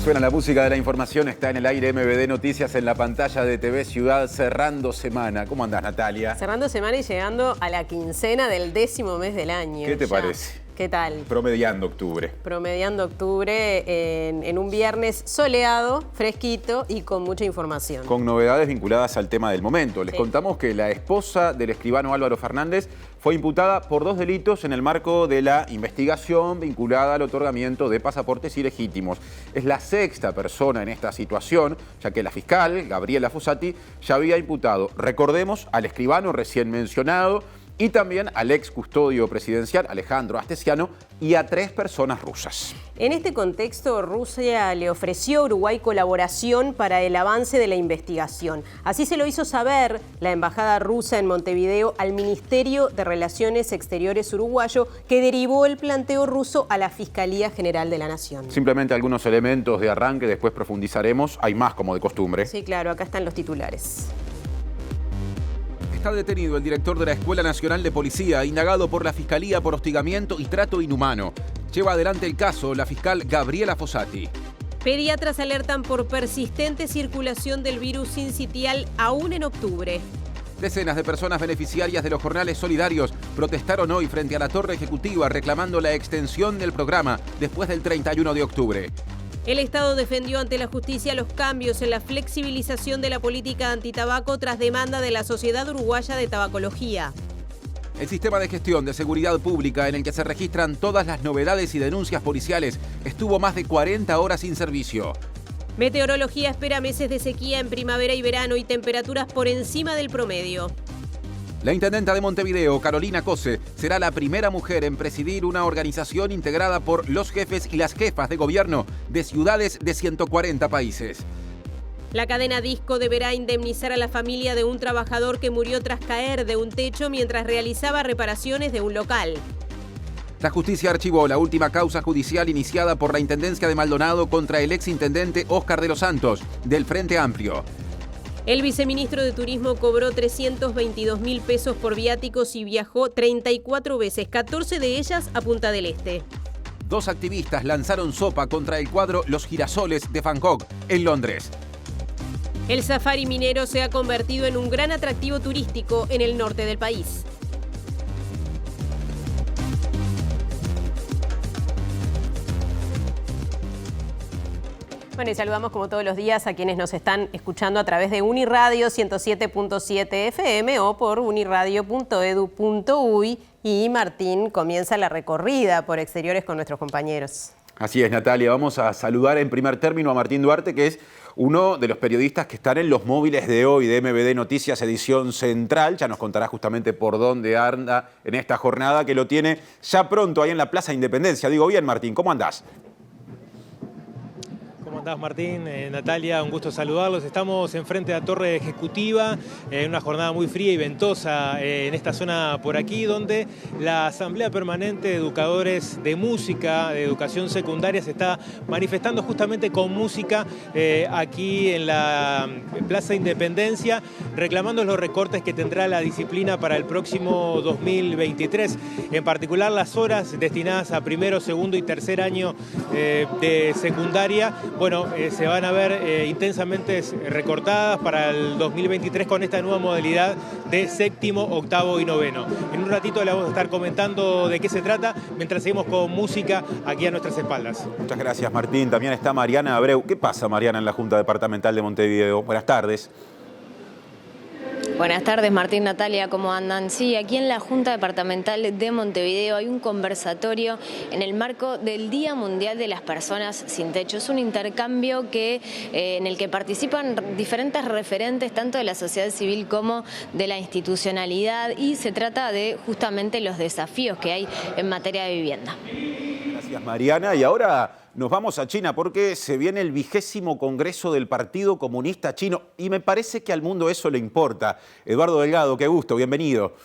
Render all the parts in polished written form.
Suena la música de la información, está en el aire MBD Noticias en la pantalla de TV Ciudad, cerrando semana. ¿Cómo andás, Natalia? Cerrando semana y llegando a la quincena del 10º mes del año. ¿Qué te parece? ¿Qué tal? Promediando octubre. Promediando octubre en un viernes soleado, fresquito y con mucha información. Con novedades vinculadas al tema del momento. Les contamos que la esposa del escribano Álvaro Fernández fue imputada por 2 delitos en el marco de la investigación vinculada al otorgamiento de pasaportes ilegítimos. Es la 6ª persona en esta situación, ya que la fiscal, Gabriela Fossati, ya había imputado, recordemos, al escribano recién mencionado, y también al ex custodio presidencial Alejandro Astesiano y a 3 personas rusas. En este contexto, Rusia le ofreció a Uruguay colaboración para el avance de la investigación. Así se lo hizo saber la embajada rusa en Montevideo al Ministerio de Relaciones Exteriores uruguayo, que derivó el planteo ruso a la Fiscalía General de la Nación. Simplemente algunos elementos de arranque, después profundizaremos. Hay más, como de costumbre. Sí, claro, acá están los titulares. Está detenido el director de la Escuela Nacional de Policía, indagado por la Fiscalía por hostigamiento y trato inhumano. Lleva adelante el caso la fiscal Gabriela Fossati. Pediatras alertan por persistente circulación del virus sincitial aún en octubre. Decenas de personas beneficiarias de los jornales solidarios protestaron hoy frente a la Torre Ejecutiva reclamando la extensión del programa después del 31 de octubre. El Estado defendió ante la justicia los cambios en la flexibilización de la política antitabaco tras demanda de la Sociedad Uruguaya de Tabacología. El sistema de gestión de seguridad pública en el que se registran todas las novedades y denuncias policiales estuvo más de 40 horas sin servicio. Meteorología espera meses de sequía en primavera y verano y temperaturas por encima del promedio. La intendenta de Montevideo, Carolina Cose, será la primera mujer en presidir una organización integrada por los jefes y las jefas de gobierno de ciudades de 140 países. La cadena Disco deberá indemnizar a la familia de un trabajador que murió tras caer de un techo mientras realizaba reparaciones de un local. La justicia archivó la última causa judicial iniciada por la Intendencia de Maldonado contra el exintendente Óscar de los Santos, del Frente Amplio. El viceministro de Turismo cobró 322.000 pesos por viáticos y viajó 34 veces, 14 de ellas a Punta del Este. 2 activistas lanzaron sopa contra el cuadro Los Girasoles de Van Gogh en Londres. El safari minero se ha convertido en un gran atractivo turístico en el norte del país. Bueno, y saludamos como todos los días a quienes nos están escuchando a través de Uniradio 107.7 FM o por uniradio.edu.uy. Y Martín comienza la recorrida por exteriores con nuestros compañeros. Así es, Natalia. Vamos a saludar en primer término a Martín Duarte, que es uno de los periodistas que están en los móviles de hoy de MBD Noticias, edición central. Ya nos contará justamente por dónde anda en esta jornada, que lo tiene ya pronto ahí en la Plaza Independencia. Digo bien, Martín, ¿cómo andás? ¿Cómo andás, Martín? Natalia, un gusto saludarlos. Estamos enfrente de la Torre Ejecutiva, en una jornada muy fría y ventosa en esta zona por aquí, donde la Asamblea Permanente de Educadores de Música, de Educación Secundaria, se está manifestando justamente con música aquí en la Plaza Independencia, reclamando los recortes que tendrá la disciplina para el próximo 2023. En particular, las horas destinadas a primero, segundo y tercer año de secundaria, bueno, se van a ver intensamente recortadas para el 2023 con esta nueva modalidad de séptimo, octavo y noveno. En un ratito le vamos a estar comentando de qué se trata, mientras seguimos con música aquí a nuestras espaldas. Muchas gracias, Martín. También está Mariana Abreu. ¿Qué pasa, Mariana, en la Junta Departamental de Montevideo? Buenas tardes. Buenas tardes, Martín, Natalia, ¿cómo andan? Sí, aquí en la Junta Departamental de Montevideo hay un conversatorio en el marco del Día Mundial de las Personas Sin Techo. Es un intercambio en el que participan diferentes referentes, tanto de la sociedad civil como de la institucionalidad, y se trata de justamente los desafíos que hay en materia de vivienda. Gracias, Mariana. Y ahora nos vamos a China porque se viene el 20º Congreso del Partido Comunista Chino y me parece que al mundo eso le importa. Eduardo Delgado, qué gusto, bienvenido.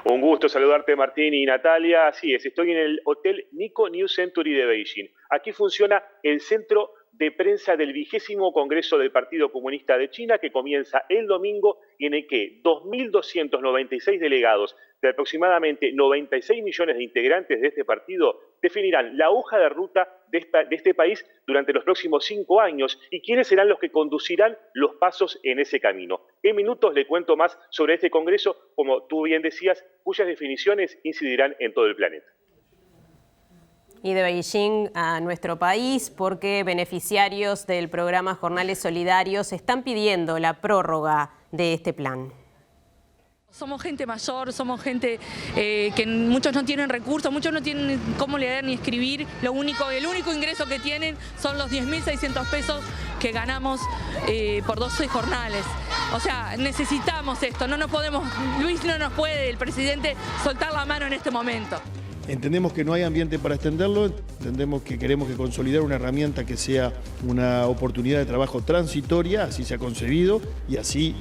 Un gusto saludarte, Martín y Natalia. Así es, estoy en el Hotel Nikko New Century de Beijing. Aquí funciona el centro de prensa del 20º Congreso del Partido Comunista de China, que comienza el domingo y en el que 2.296 delegados de aproximadamente 96 millones de integrantes de este partido definirán la hoja de ruta de este país durante los próximos 5 años y quiénes serán los que conducirán los pasos en ese camino. En minutos le cuento más sobre este Congreso, como tú bien decías, cuyas definiciones incidirán en todo el planeta. Y de Beijing a nuestro país, porque beneficiarios del programa Jornales Solidarios están pidiendo la prórroga de este plan. Somos gente mayor, somos gente que muchos no tienen recursos, muchos no tienen cómo leer ni escribir. El único ingreso que tienen son los 10.600 pesos que ganamos por 12 jornales. O sea, necesitamos esto, no nos podemos, Luis no nos puede, el presidente, soltar la mano en este momento. Entendemos que no hay ambiente para extenderlo, entendemos que queremos que consolidar una herramienta que sea una oportunidad de trabajo transitoria, así se ha concebido y así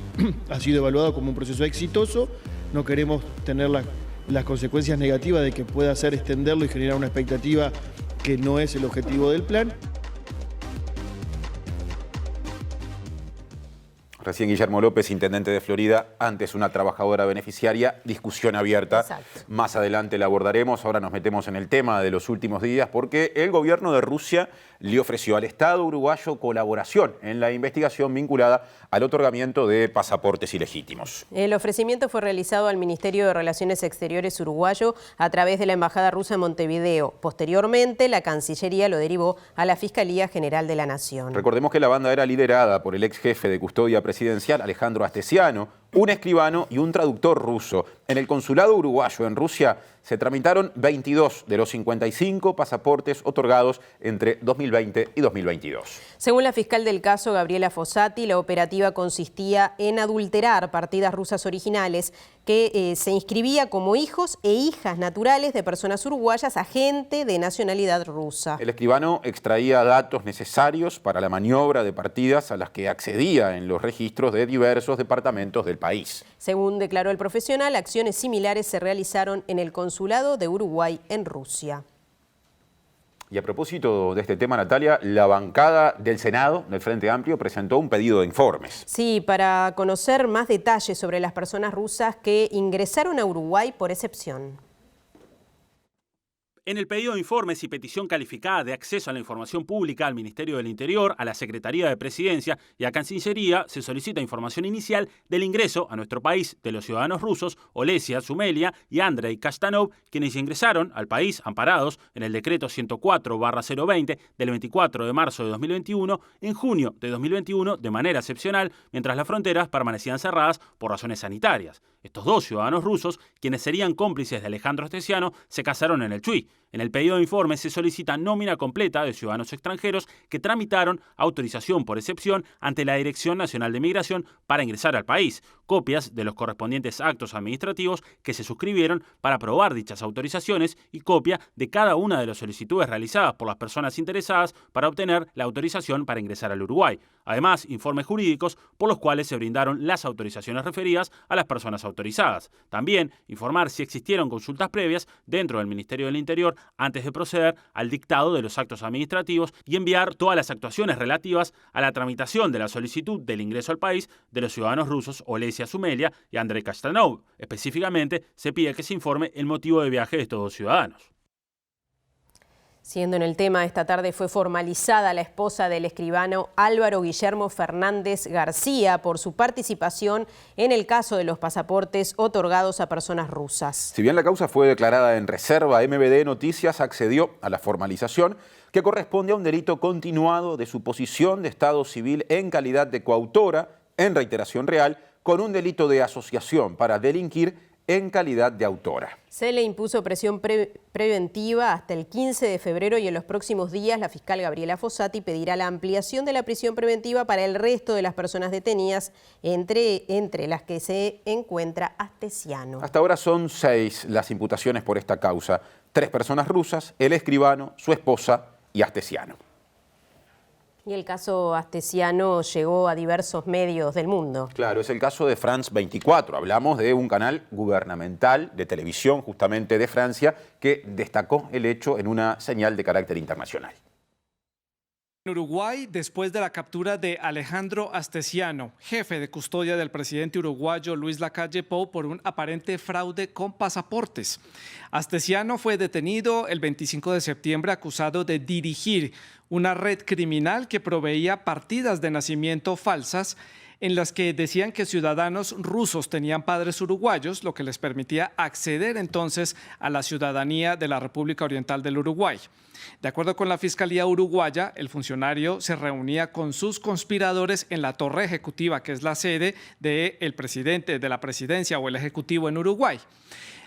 ha sido evaluado como un proceso exitoso. No queremos tener las consecuencias negativas de que pueda hacer extenderlo y generar una expectativa que no es el objetivo del plan. Recién Guillermo López, intendente de Florida, antes una trabajadora beneficiaria, discusión abierta. Exacto. Más adelante la abordaremos. Ahora nos metemos en el tema de los últimos días porque el gobierno de Rusia le ofreció al Estado uruguayo colaboración en la investigación vinculada al otorgamiento de pasaportes ilegítimos. El ofrecimiento fue realizado al Ministerio de Relaciones Exteriores uruguayo a través de la Embajada Rusa en Montevideo. Posteriormente, la Cancillería lo derivó a la Fiscalía General de la Nación. Recordemos que la banda era liderada por el ex jefe de custodia presidencial, Alejandro Astesiano, un escribano y un traductor ruso. En el consulado uruguayo en Rusia se tramitaron 22 de los 55 pasaportes otorgados entre 2020 y 2022. Según la fiscal del caso, Gabriela Fossati, la operativa consistía en adulterar partidas rusas originales que se inscribía como hijos e hijas naturales de personas uruguayas a gente de nacionalidad rusa. El escribano extraía datos necesarios para la maniobra de partidas a las que accedía en los registros de diversos departamentos del país. Según declaró el profesional, acciones similares se realizaron en el consulado de Uruguay en Rusia. Y a propósito de este tema, Natalia, la bancada del Senado, del Frente Amplio, presentó un pedido de informes. Sí, para conocer más detalles sobre las personas rusas que ingresaron a Uruguay por excepción. En el pedido de informes y petición calificada de acceso a la información pública al Ministerio del Interior, a la Secretaría de Presidencia y a Cancillería, se solicita información inicial del ingreso a nuestro país de los ciudadanos rusos Olesia Sumelia y Andrei Kashtanov, quienes ingresaron al país amparados en el decreto 104/020 del 24 de marzo de 2021, en junio de 2021 de manera excepcional, mientras las fronteras permanecían cerradas por razones sanitarias. Estos dos ciudadanos rusos, quienes serían cómplices de Alejandro Astesiano, se casaron en el Chuy. En el pedido de informe se solicita nómina completa de ciudadanos extranjeros que tramitaron autorización por excepción ante la Dirección Nacional de Migración para ingresar al país, copias de los correspondientes actos administrativos que se suscribieron para aprobar dichas autorizaciones y copia de cada una de las solicitudes realizadas por las personas interesadas para obtener la autorización para ingresar al Uruguay. Además, informes jurídicos por los cuales se brindaron las autorizaciones referidas a las personas autorizadas. También informar si existieron consultas previas dentro del Ministerio del Interior antes de proceder al dictado de los actos administrativos y enviar todas las actuaciones relativas a la tramitación de la solicitud del ingreso al país de los ciudadanos rusos Olesia Sumelia y Andrei Kashtanov. Específicamente, se pide que se informe el motivo de viaje de estos dos ciudadanos. Siendo en el tema, esta tarde fue formalizada la esposa del escribano Álvaro Guillermo Fernández García por su participación en el caso de los pasaportes otorgados a personas rusas. Si bien la causa fue declarada en reserva, MBD Noticias accedió a la formalización que corresponde a un delito continuado de suposición de estado civil en calidad de coautora, en reiteración real, con un delito de asociación para delinquir en calidad de autora. Se le impuso presión preventiva hasta el 15 de febrero y en los próximos días la fiscal Gabriela Fossati pedirá la ampliación de la prisión preventiva para el resto de las personas detenidas, entre las que se encuentra Astesiano. Hasta ahora son 6 las imputaciones por esta causa. 3 personas rusas, el escribano, su esposa y Astesiano. Y el caso Astesiano llegó a diversos medios del mundo. Claro, es el caso de France 24. Hablamos de un canal gubernamental de televisión justamente de Francia que destacó el hecho en una señal de carácter internacional. En Uruguay, después de la captura de Alejandro Astesiano, jefe de custodia del presidente uruguayo Luis Lacalle Pou por un aparente fraude con pasaportes. Astesiano fue detenido el 25 de septiembre acusado de dirigir una red criminal que proveía partidas de nacimiento falsas en las que decían que ciudadanos rusos tenían padres uruguayos, lo que les permitía acceder entonces a la ciudadanía de la República Oriental del Uruguay. De acuerdo con la Fiscalía uruguaya, el funcionario se reunía con sus conspiradores en la Torre Ejecutiva, que es la sede del presidente de la presidencia o el Ejecutivo en Uruguay.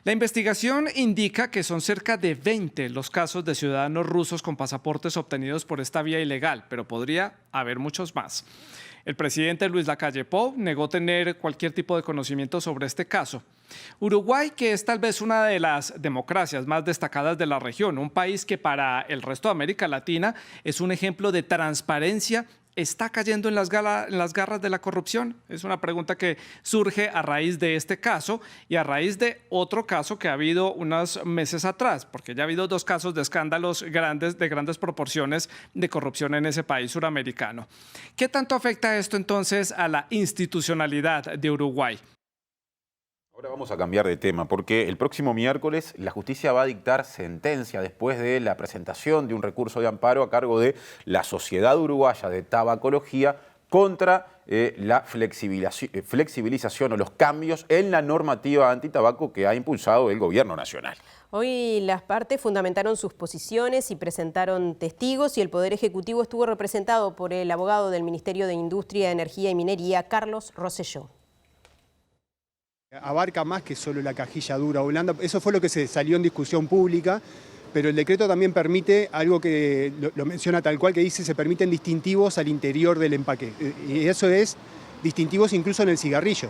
La investigación indica que son cerca de 20 los casos de ciudadanos rusos con pasaportes obtenidos por esta vía ilegal, pero podría haber muchos más. El presidente Luis Lacalle Pou negó tener cualquier tipo de conocimiento sobre este caso. Uruguay, que es tal vez una de las democracias más destacadas de la región, un país que para el resto de América Latina es un ejemplo de transparencia, ¿está cayendo en las garras de la corrupción? Es una pregunta que surge a raíz de este caso y a raíz de otro caso que ha habido unos meses atrás, porque ya ha habido 2 casos de escándalos grandes, de grandes proporciones de corrupción en ese país suramericano. ¿Qué tanto afecta esto entonces a la institucionalidad de Uruguay? Ahora vamos a cambiar de tema, porque el próximo miércoles la justicia va a dictar sentencia después de la presentación de un recurso de amparo a cargo de la Sociedad Uruguaya de Tabacología contra la flexibilización o los cambios en la normativa antitabaco que ha impulsado el Gobierno Nacional. Hoy las partes fundamentaron sus posiciones y presentaron testigos, y el Poder Ejecutivo estuvo representado por el abogado del Ministerio de Industria, Energía y Minería, Carlos Rosselló. Abarca más que solo la cajilla dura o blanda. Eso fue lo que se salió en discusión pública, pero el decreto también permite algo que lo menciona tal cual, que dice se permiten distintivos al interior del empaque. Y eso es distintivos incluso en el cigarrillo.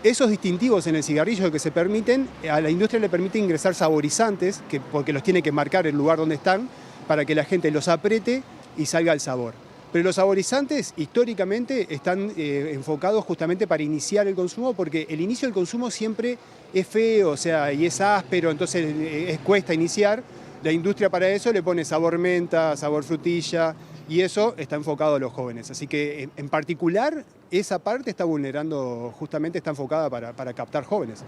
Esos distintivos en el cigarrillo que se permiten, a la industria le permite ingresar saborizantes, porque los tiene que marcar el lugar donde están, para que la gente los apriete y salga el sabor. Pero los saborizantes históricamente están enfocados justamente para iniciar el consumo, porque el inicio del consumo siempre es feo, o sea, y es áspero, entonces cuesta iniciar. La industria para eso le pone sabor menta, sabor frutilla, y eso está enfocado a los jóvenes. Así que en particular esa parte está vulnerando, justamente está enfocada para captar jóvenes.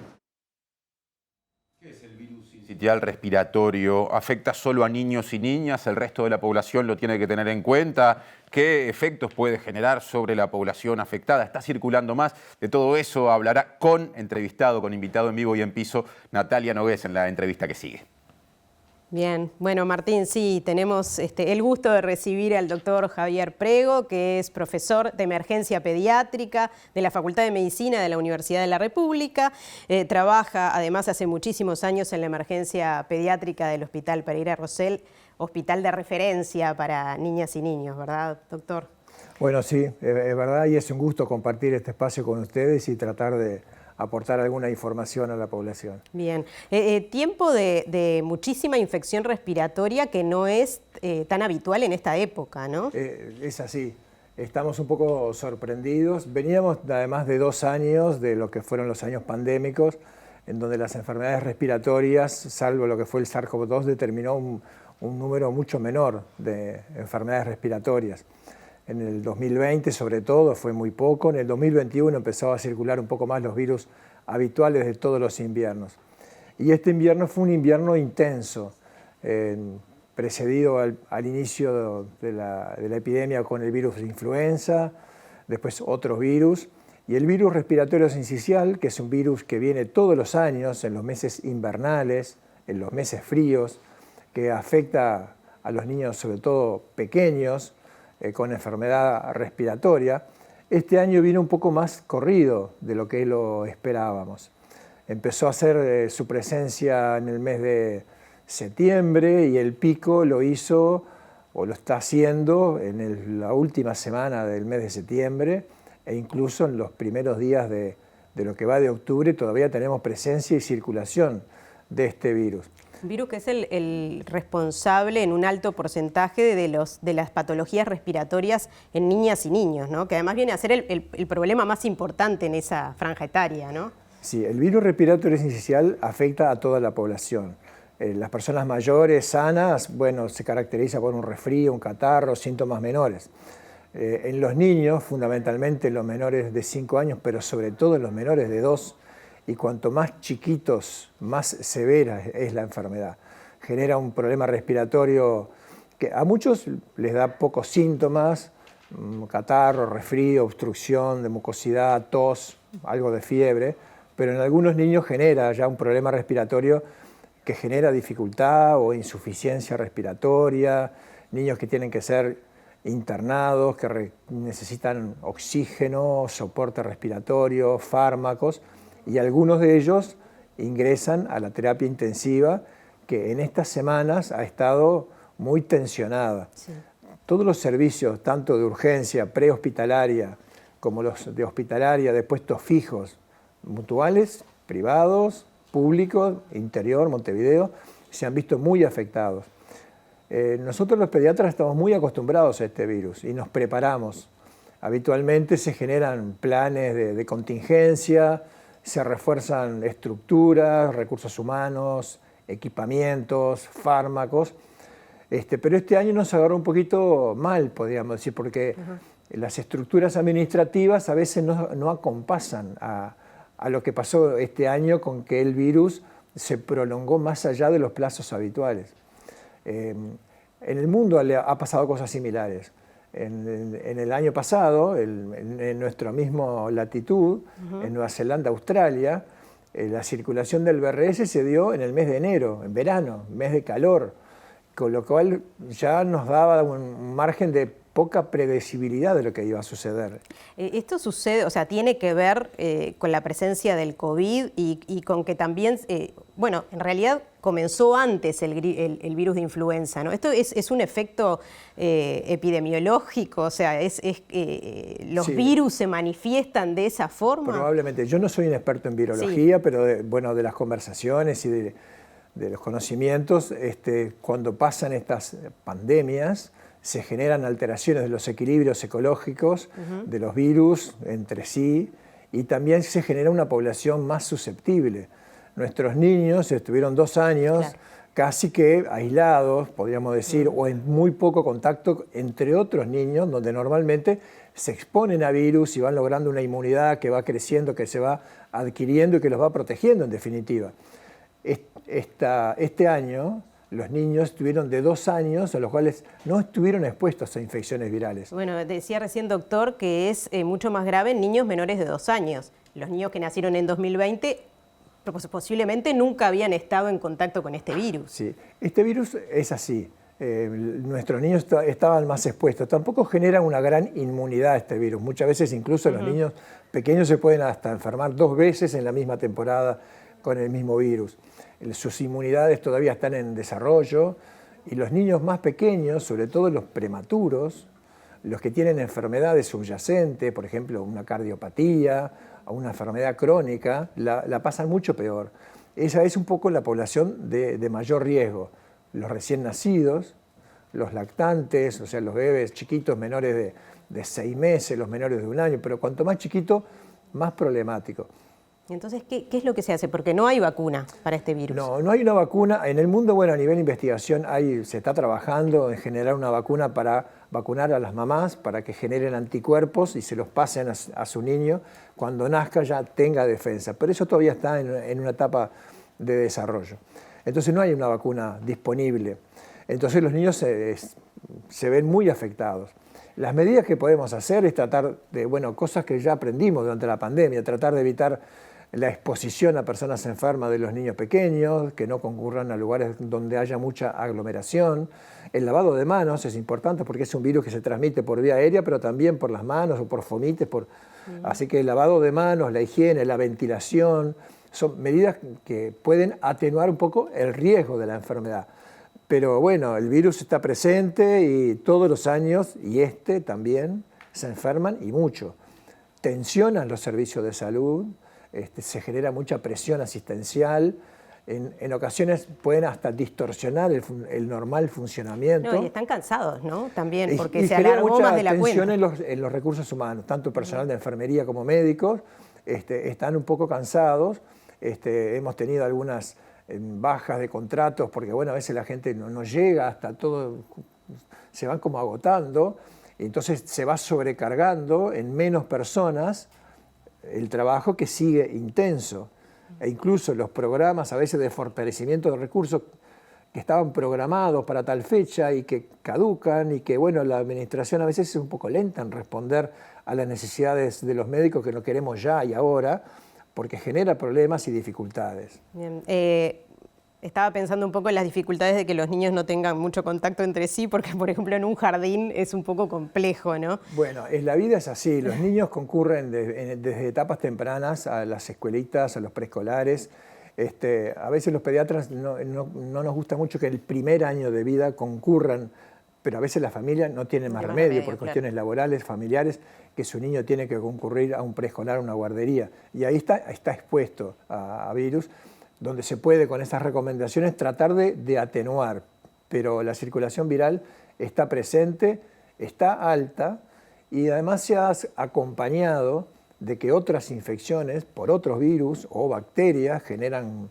¿Qué es el virus sincitial respiratorio? ¿Afecta solo a niños y niñas? ¿El resto de la población lo tiene que tener en cuenta? ¿Qué efectos puede generar sobre la población afectada? ¿Está circulando más? De todo eso hablará con invitado en vivo y en piso, Natalia Nogués, en la entrevista que sigue. Bien, bueno Martín, sí, tenemos el gusto de recibir al doctor Javier Prego, que es profesor de emergencia pediátrica de la Facultad de Medicina de la Universidad de la República. Trabaja además hace muchísimos años en la emergencia pediátrica del Hospital Pereira Rosell, hospital de referencia para niñas y niños, ¿verdad, doctor? Bueno, sí, es verdad, y es un gusto compartir este espacio con ustedes y tratar de aportar alguna información a la población. Bien. Tiempo de muchísima infección respiratoria que no es tan habitual en esta época, ¿no? Es así. Estamos un poco sorprendidos. Veníamos además de 2 años de lo que fueron los años pandémicos, en donde las enfermedades respiratorias, salvo lo que fue el SARS-CoV-2, determinó un número mucho menor de enfermedades respiratorias. En el 2020, sobre todo, fue muy poco. En el 2021 empezó a circular un poco más los virus habituales de todos los inviernos. Y este invierno fue un invierno intenso, precedido al inicio de la epidemia con el virus de influenza, después otros virus. Y el virus respiratorio sincicial, que es un virus que viene todos los años, en los meses invernales, en los meses fríos, que afecta a los niños, sobre todo pequeños, con enfermedad respiratoria, este año vino un poco más corrido de lo que lo esperábamos. Empezó a hacer su presencia en el mes de septiembre y el pico lo hizo, o lo está haciendo, en la última semana del mes de septiembre e incluso en los primeros días de lo que va de octubre todavía tenemos presencia y circulación de este virus. Un virus que es el responsable en un alto porcentaje de las patologías respiratorias en niñas y niños, ¿no? Que además viene a ser el problema más importante en esa franja etaria, ¿no? Sí, el virus respiratorio sincicial afecta a toda la población. Las personas mayores, sanas, bueno, se caracteriza por un resfrío, un catarro, síntomas menores. En los niños, fundamentalmente los menores de 5 años, pero sobre todo en los menores de 2, y cuanto más chiquitos, más severa es la enfermedad. Genera un problema respiratorio que a muchos les da pocos síntomas, catarro, resfrío, obstrucción de mucosidad, tos, algo de fiebre, pero en algunos niños genera ya un problema respiratorio que genera dificultad o insuficiencia respiratoria, niños que tienen que ser internados, que necesitan oxígeno, soporte respiratorio, fármacos, y algunos de ellos ingresan a la terapia intensiva, que en estas semanas ha estado muy tensionada. Sí. Todos los servicios, tanto de urgencia, prehospitalaria, como los de hospitalaria, de puestos fijos, mutuales, privados, públicos, interior, Montevideo, se han visto muy afectados. Nosotros los pediatras estamos muy acostumbrados a este virus y nos preparamos. Habitualmente se generan planes de contingencia, se refuerzan estructuras, recursos humanos, equipamientos, fármacos, pero este año nos agarró un poquito mal, podríamos decir, porque las estructuras administrativas a veces no acompasan a lo que pasó este año, con que el virus se prolongó más allá de los plazos habituales. En el mundo ha pasado cosas similares. En el año pasado, en nuestra misma latitud, en Nueva Zelanda, Australia, la circulación del VRS se dio en el mes de enero, en verano, mes de calor, con lo cual ya nos daba un margen de poca predecibilidad de lo que iba a suceder. Esto sucede, o sea, tiene que ver con la presencia del COVID y con que también, bueno, en realidad comenzó antes el virus de influenza, ¿no? Esto es un efecto epidemiológico, o sea, los virus se manifiestan de esa forma. Probablemente. Yo no soy un experto en virología, pero de las conversaciones y de los conocimientos, cuando pasan estas pandemias, se generan alteraciones de los equilibrios ecológicos de los virus entre sí, y también se genera una población más susceptible. Nuestros niños estuvieron 2 años casi que aislados, podríamos decir, o en muy poco contacto entre otros niños, donde normalmente se exponen a virus y van logrando una inmunidad que va creciendo, que se va adquiriendo y que los va protegiendo en definitiva. Este año los niños estuvieron de 2 años, a los cuales no estuvieron expuestos a infecciones virales. Bueno, decía recién, doctor, que es mucho más grave en niños menores de 2 años. Los niños que nacieron en 2020 posiblemente nunca habían estado en contacto con este virus. Sí, este virus es así. Nuestros niños estaban más expuestos. Tampoco generan una gran inmunidad este virus. Muchas veces incluso los niños pequeños se pueden hasta enfermar 2 veces en la misma temporada con el mismo virus. Sus inmunidades todavía están en desarrollo, y los niños más pequeños, sobre todo los prematuros, los que tienen enfermedades subyacentes, por ejemplo una cardiopatía o una enfermedad crónica, la pasan mucho peor. Esa es un poco la población de mayor riesgo. Los recién nacidos, los lactantes, o sea, los bebés chiquitos menores de 6 meses, los menores de 1 año, pero cuanto más chiquito, más problemático. Entonces, ¿qué es lo que se hace? Porque no hay vacuna para este virus. No hay una vacuna. En el mundo, bueno, a nivel de investigación se está trabajando en generar una vacuna para vacunar a las mamás, para que generen anticuerpos y se los pasen a su niño, cuando nazca ya tenga defensa. Pero eso todavía está en una etapa de desarrollo. Entonces no hay una vacuna disponible. Entonces los niños se ven muy afectados. Las medidas que podemos hacer es tratar de, cosas que ya aprendimos durante la pandemia, tratar de evitar la exposición a personas enfermas de los niños pequeños, que no concurran a lugares donde haya mucha aglomeración. El lavado de manos es importante porque es un virus que se transmite por vía aérea, pero también por las manos o por fomites. Así que el lavado de manos, la higiene, la ventilación, son medidas que pueden atenuar un poco el riesgo de la enfermedad. Pero bueno, el virus está presente y todos los años, y también, se enferman y mucho. Tensionan los servicios de salud, se genera mucha presión asistencial, en ocasiones pueden hasta distorsionar el normal funcionamiento. No, y están cansados, ¿no? También, porque se alargó más de la cuenta. Tensión en los recursos humanos, tanto personal de enfermería como médicos, están un poco cansados. Hemos tenido algunas en bajas de contratos, porque bueno, a veces la gente no llega hasta todo, se van como agotando, y entonces se va sobrecargando en menos personas el trabajo que sigue intenso. E incluso los programas a veces de fortalecimiento de recursos que estaban programados para tal fecha y que caducan y que bueno, la administración a veces es un poco lenta en responder a las necesidades de los médicos que no queremos ya y ahora, porque genera problemas y dificultades. Bien. Estaba pensando un poco en las dificultades de que los niños no tengan mucho contacto entre sí, porque por ejemplo en un jardín es un poco complejo, ¿no? Bueno, la vida es así, los niños concurren desde etapas tempranas a las escuelitas, a los preescolares. A veces los pediatras no nos gusta mucho que el primer año de vida concurran, pero a veces la familia no tiene más remedio por cuestiones laborales, familiares, que su niño tiene que concurrir a un preescolar, a una guardería. Y ahí está expuesto a virus, donde se puede con estas recomendaciones tratar de atenuar, pero la circulación viral está presente, está alta y además se ha acompañado de que otras infecciones por otros virus o bacterias generan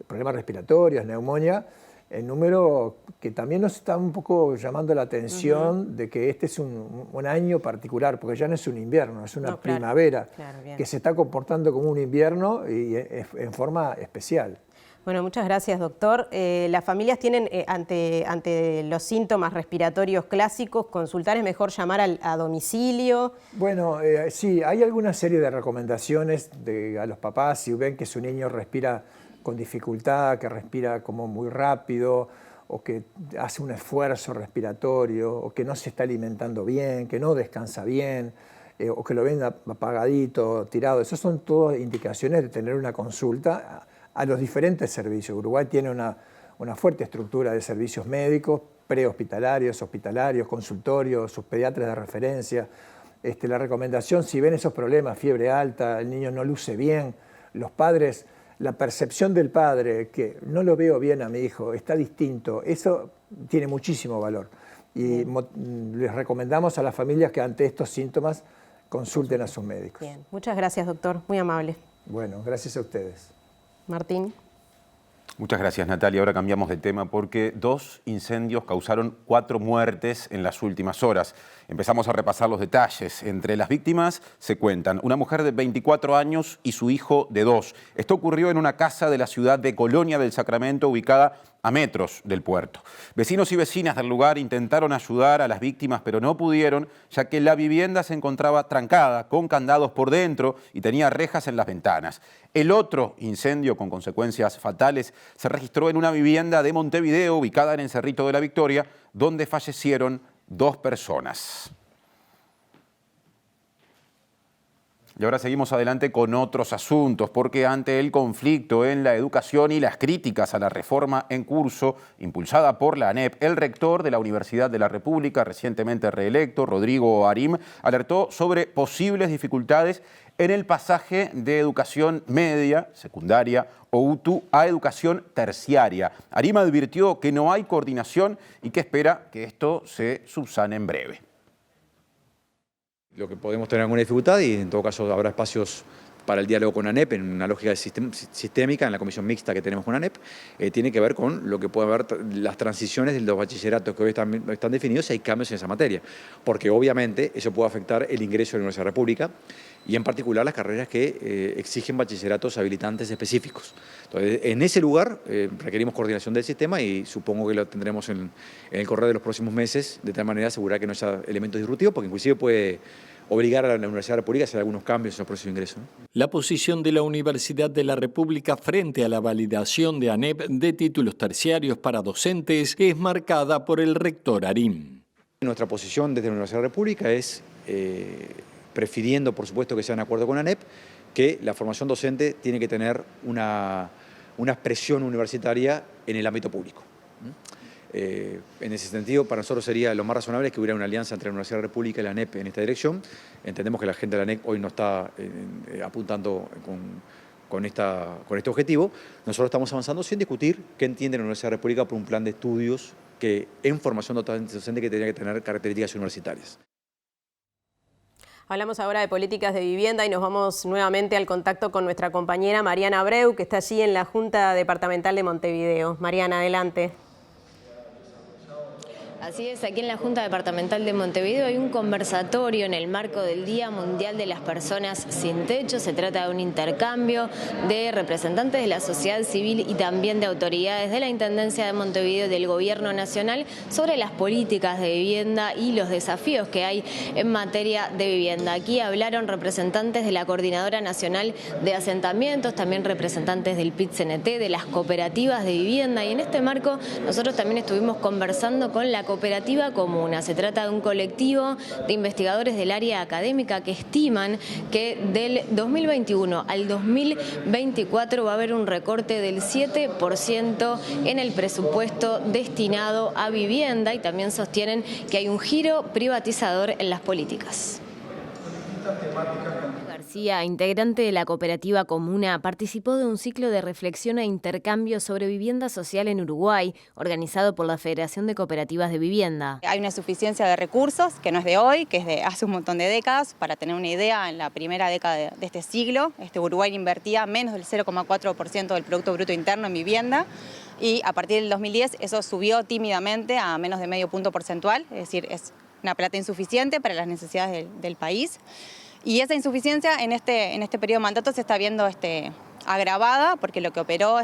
problemas respiratorios, neumonía, en número que también nos está un poco llamando la atención de que este es un año particular, porque ya no es un invierno, es una primavera que se está comportando como un invierno y en forma especial. Bueno, muchas gracias, doctor. Las familias tienen, ante los síntomas respiratorios clásicos, consultar, es mejor llamar a domicilio. Bueno, sí, hay alguna serie de recomendaciones a los papás si ven que su niño respira con dificultad, que respira como muy rápido, o que hace un esfuerzo respiratorio, o que no se está alimentando bien, que no descansa bien, o que lo ven apagadito, tirado. Esas son todas indicaciones de tener una consulta a los diferentes servicios. Uruguay tiene una fuerte estructura de servicios médicos, prehospitalarios, hospitalarios, consultorios, sus pediatras de referencia. La recomendación, si ven esos problemas, fiebre alta, el niño no luce bien, los padres, la percepción del padre, que no lo veo bien a mi hijo, está distinto, eso tiene muchísimo valor. Y les recomendamos a las familias que ante estos síntomas consulten a sus médicos. Bien, muchas gracias, doctor, muy amable. Bueno, gracias a ustedes. Martín. Muchas gracias, Natalia. Ahora cambiamos de tema porque 2 incendios causaron 4 muertes en las últimas horas. Empezamos a repasar los detalles. Entre las víctimas se cuentan una mujer de 24 años y su hijo de 2. Esto ocurrió en una casa de la ciudad de Colonia del Sacramento, ubicada a metros del puerto. Vecinos y vecinas del lugar intentaron ayudar a las víctimas, pero no pudieron, ya que la vivienda se encontraba trancada, con candados por dentro y tenía rejas en las ventanas. El otro incendio con consecuencias fatales se registró en una vivienda de Montevideo, ubicada en el Cerrito de la Victoria, donde fallecieron 2 personas. Y ahora seguimos adelante con otros asuntos, porque ante el conflicto en la educación y las críticas a la reforma en curso impulsada por la ANEP, el rector de la Universidad de la República, recientemente reelecto, Rodrigo Arim, alertó sobre posibles dificultades en el pasaje de educación media, secundaria o UTU a educación terciaria. Arim advirtió que no hay coordinación y que espera que esto se subsane en breve. Lo que podemos tener alguna dificultad, y en todo caso habrá espacios para el diálogo con ANEP en una lógica sistémica, en la comisión mixta que tenemos con ANEP, tiene que ver con lo que puede haber las transiciones de los bachilleratos que hoy están definidos, si hay cambios en esa materia, porque obviamente eso puede afectar el ingreso a la Universidad de la República y en particular las carreras que exigen bachilleratos habilitantes específicos. Entonces, en ese lugar requerimos coordinación del sistema y supongo que lo tendremos en el correr de los próximos meses, de tal manera asegurar que no haya elementos disruptivos, porque inclusive puede obligar a la Universidad de la República a hacer algunos cambios en los procesos de ingreso. La posición de la Universidad de la República frente a la validación de ANEP de títulos terciarios para docentes es marcada por el rector Arim. Nuestra posición desde la Universidad de la República es, prefiriendo por supuesto que sea en acuerdo con ANEP, que la formación docente tiene que tener una expresión universitaria en el ámbito público. En ese sentido, para nosotros sería lo más razonable que hubiera una alianza entre la Universidad de la República y la ANEP en esta dirección. Entendemos que la gente de la ANEP hoy no está apuntando con este objetivo. Nosotros estamos avanzando sin discutir qué entiende la Universidad de la República por un plan de estudios que en formación docente que tenía que tener características universitarias. Hablamos ahora de políticas de vivienda y nos vamos nuevamente al contacto con nuestra compañera Mariana Abreu, que está allí en la Junta Departamental de Montevideo. Mariana, adelante. Así es, aquí en la Junta Departamental de Montevideo hay un conversatorio en el marco del Día Mundial de las Personas Sin Techo. Se trata de un intercambio de representantes de la sociedad civil y también de autoridades de la Intendencia de Montevideo y del Gobierno Nacional sobre las políticas de vivienda y los desafíos que hay en materia de vivienda. Aquí hablaron representantes de la Coordinadora Nacional de Asentamientos, también representantes del PIT-CNT, de las cooperativas de vivienda, y en este marco nosotros también estuvimos conversando con la Cooperativa Comuna. Se trata de un colectivo de investigadores del área académica que estiman que del 2021 al 2024 va a haber un recorte del 7% en el presupuesto destinado a vivienda, y también sostienen que hay un giro privatizador en las políticas. García, integrante de la Cooperativa Comuna, participó de un ciclo de reflexión e intercambio sobre vivienda social en Uruguay, organizado por la Federación de Cooperativas de Vivienda. Hay una suficiencia de recursos, que no es de hoy, que es de hace un montón de décadas. Para tener una idea, en la primera década de este siglo, Uruguay invertía menos del 0,4% del Producto Bruto Interno en vivienda, y a partir del 2010 eso subió tímidamente a menos de medio punto porcentual, es decir, es una plata insuficiente para las necesidades del país. Y esa insuficiencia en este periodo de mandato se está viendo agravada, porque lo que operó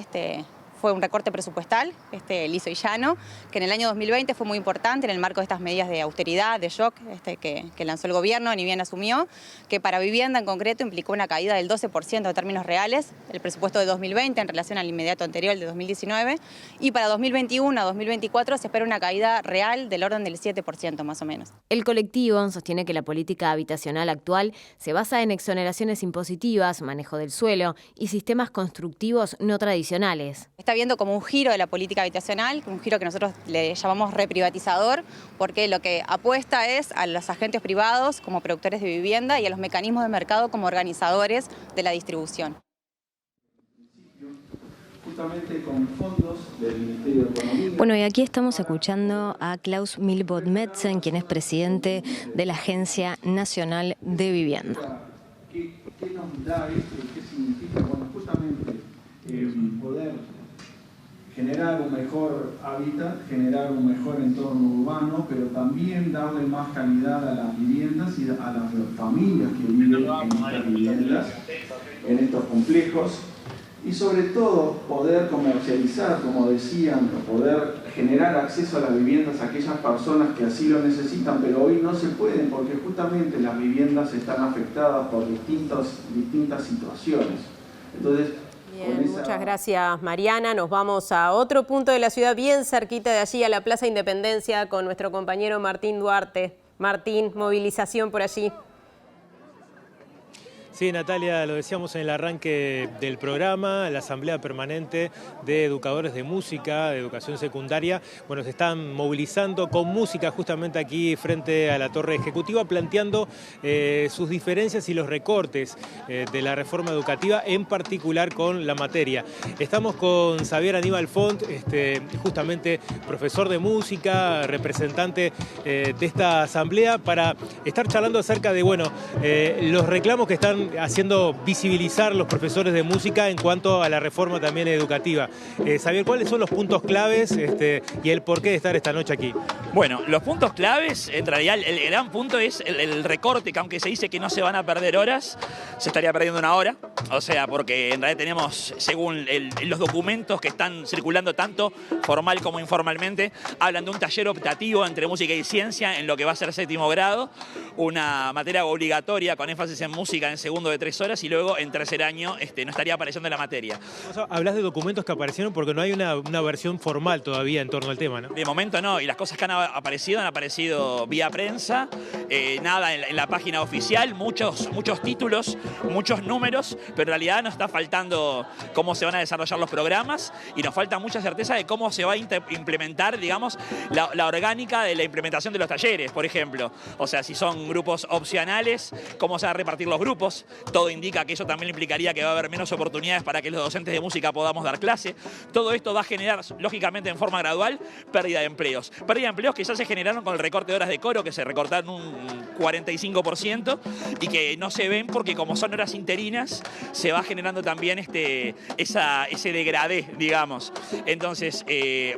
fue un recorte presupuestal, liso y llano, que en el año 2020 fue muy importante en el marco de estas medidas de austeridad, de shock que lanzó el gobierno, ni bien asumió, que para vivienda en concreto implicó una caída del 12% en términos reales, el presupuesto de 2020 en relación al inmediato anterior, el de 2019, y para 2021 a 2024 se espera una caída real del orden del 7% más o menos. El colectivo sostiene que la política habitacional actual se basa en exoneraciones impositivas, manejo del suelo y sistemas constructivos no tradicionales. Está viendo como un giro de la política habitacional, un giro que nosotros le llamamos reprivatizador, porque lo que apuesta es a los agentes privados como productores de vivienda y a los mecanismos de mercado como organizadores de la distribución. Justamente con fondos del Ministerio de Economía. Bueno, y aquí estamos escuchando a Klaus Milbott-Metzen, quien es presidente de la Agencia Nacional de Vivienda. ¿Qué nos da esto y qué significa? Bueno, justamente poder generar un mejor hábitat, generar un mejor entorno urbano, pero también darle más calidad a las viviendas y a las familias que viven en estas viviendas, en estos complejos, y sobre todo poder comercializar, como decían, poder generar acceso a las viviendas a aquellas personas que así lo necesitan, pero hoy no se pueden porque justamente las viviendas están afectadas por distintas situaciones. Entonces, bien, muchas gracias, Mariana. Nos vamos a otro punto de la ciudad, bien cerquita de allí, a la Plaza Independencia, con nuestro compañero Martín Duarte. Martín, movilización por allí. Sí, Natalia, lo decíamos en el arranque del programa, la Asamblea Permanente de Educadores de Música, de Educación Secundaria, bueno, se están movilizando con música justamente aquí frente a la Torre Ejecutiva, planteando sus diferencias y los recortes de la reforma educativa, en particular con la materia. Estamos con Xavier Aníbal Font, justamente profesor de música, representante de esta asamblea, para estar charlando acerca de, bueno, los reclamos que están haciendo visibilizar los profesores de música en cuanto a la reforma también educativa. Xavier, ¿cuáles son los puntos claves y el porqué de estar esta noche aquí? Bueno, los puntos claves, en realidad el gran punto es el recorte, que aunque se dice que no se van a perder horas, se estaría perdiendo una hora. O sea, porque en realidad tenemos, según los documentos que están circulando tanto formal como informalmente, hablan de un taller optativo entre música y ciencia en lo que va a ser 7º grado, una materia obligatoria con énfasis en música en segundo de 3 horas, y luego en tercer año no estaría apareciendo la materia. Hablas de documentos que aparecieron porque no hay una versión formal todavía en torno al tema, ¿no? De momento no, y las cosas que han aparecido vía prensa, nada en la página oficial, muchos títulos, muchos números, pero en realidad nos está faltando cómo se van a desarrollar los programas y nos falta mucha certeza de cómo se va a implementar, digamos, la orgánica de la implementación de los talleres, por ejemplo. O sea, si son grupos opcionales, cómo se van a repartir los grupos, todo indica que eso también implicaría que va a haber menos oportunidades para que los docentes de música podamos dar clase. Todo esto va a generar, lógicamente, en forma gradual, pérdida de empleos. Pérdida de empleos que ya se generaron con el recorte de horas de coro, que se recortaron un 45%, y que no se ven porque como son horas interinas, se va generando también ese degradé, digamos. Entonces,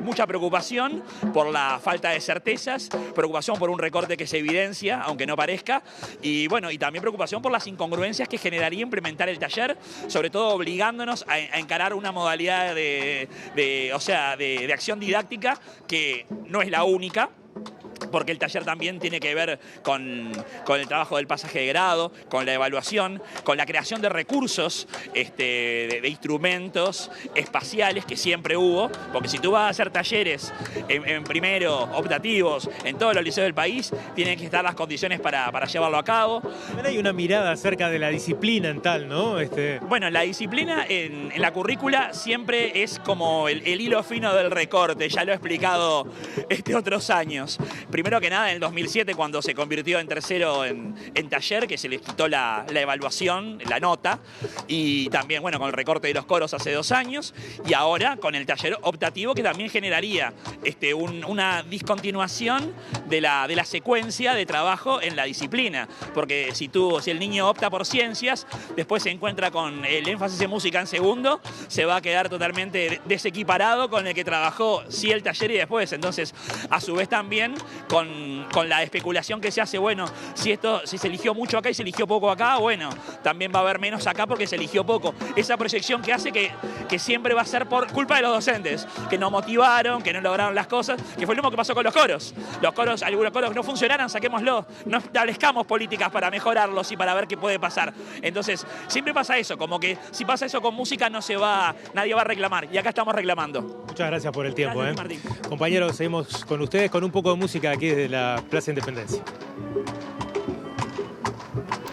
mucha preocupación por la falta de certezas, preocupación por un recorte que se evidencia, aunque no parezca, y bueno, y también preocupación por las incongruencias que generaría implementar el taller, sobre todo obligándonos a encarar una modalidad de acción didáctica que no es la única, porque el taller también tiene que ver con el trabajo del pasaje de grado, con la evaluación, con la creación de recursos, de instrumentos espaciales que siempre hubo, porque si tú vas a hacer talleres en primero, optativos, en todos los liceos del país, tienen que estar las condiciones para llevarlo a cabo. También hay una mirada acerca de la disciplina en tal, ¿no? Bueno, la disciplina en la currícula siempre es como el hilo fino del recorte, ya lo he explicado otros años. Primero que nada, en el 2007, cuando se convirtió en tercero en taller, que se les quitó la evaluación, la nota, y también, bueno, con el recorte de los coros hace 2 años, y ahora con el taller optativo, que también generaría una discontinuación de la secuencia de trabajo en la disciplina, porque si el niño opta por ciencias, después se encuentra con el énfasis en música en segundo, se va a quedar totalmente desequiparado con el que trabajó el taller y después. Entonces, a su vez también con la especulación que se hace, bueno, si se eligió mucho acá y se eligió poco acá, bueno, también va a haber menos acá porque se eligió poco. Esa proyección que hace que siempre va a ser por culpa de los docentes, que no motivaron, que no lograron las cosas, que fue lo mismo que pasó con los coros. Los coros, algunos coros que no funcionaran, saquémoslo, no establezcamos políticas para mejorarlos y para ver qué puede pasar. Entonces, siempre pasa eso, como que si pasa eso con música nadie va a reclamar, y acá estamos reclamando. Muchas gracias por el tiempo. Gracias, Martín. Compañeros, seguimos con ustedes con un poco de música aquí desde la Plaza Independencia.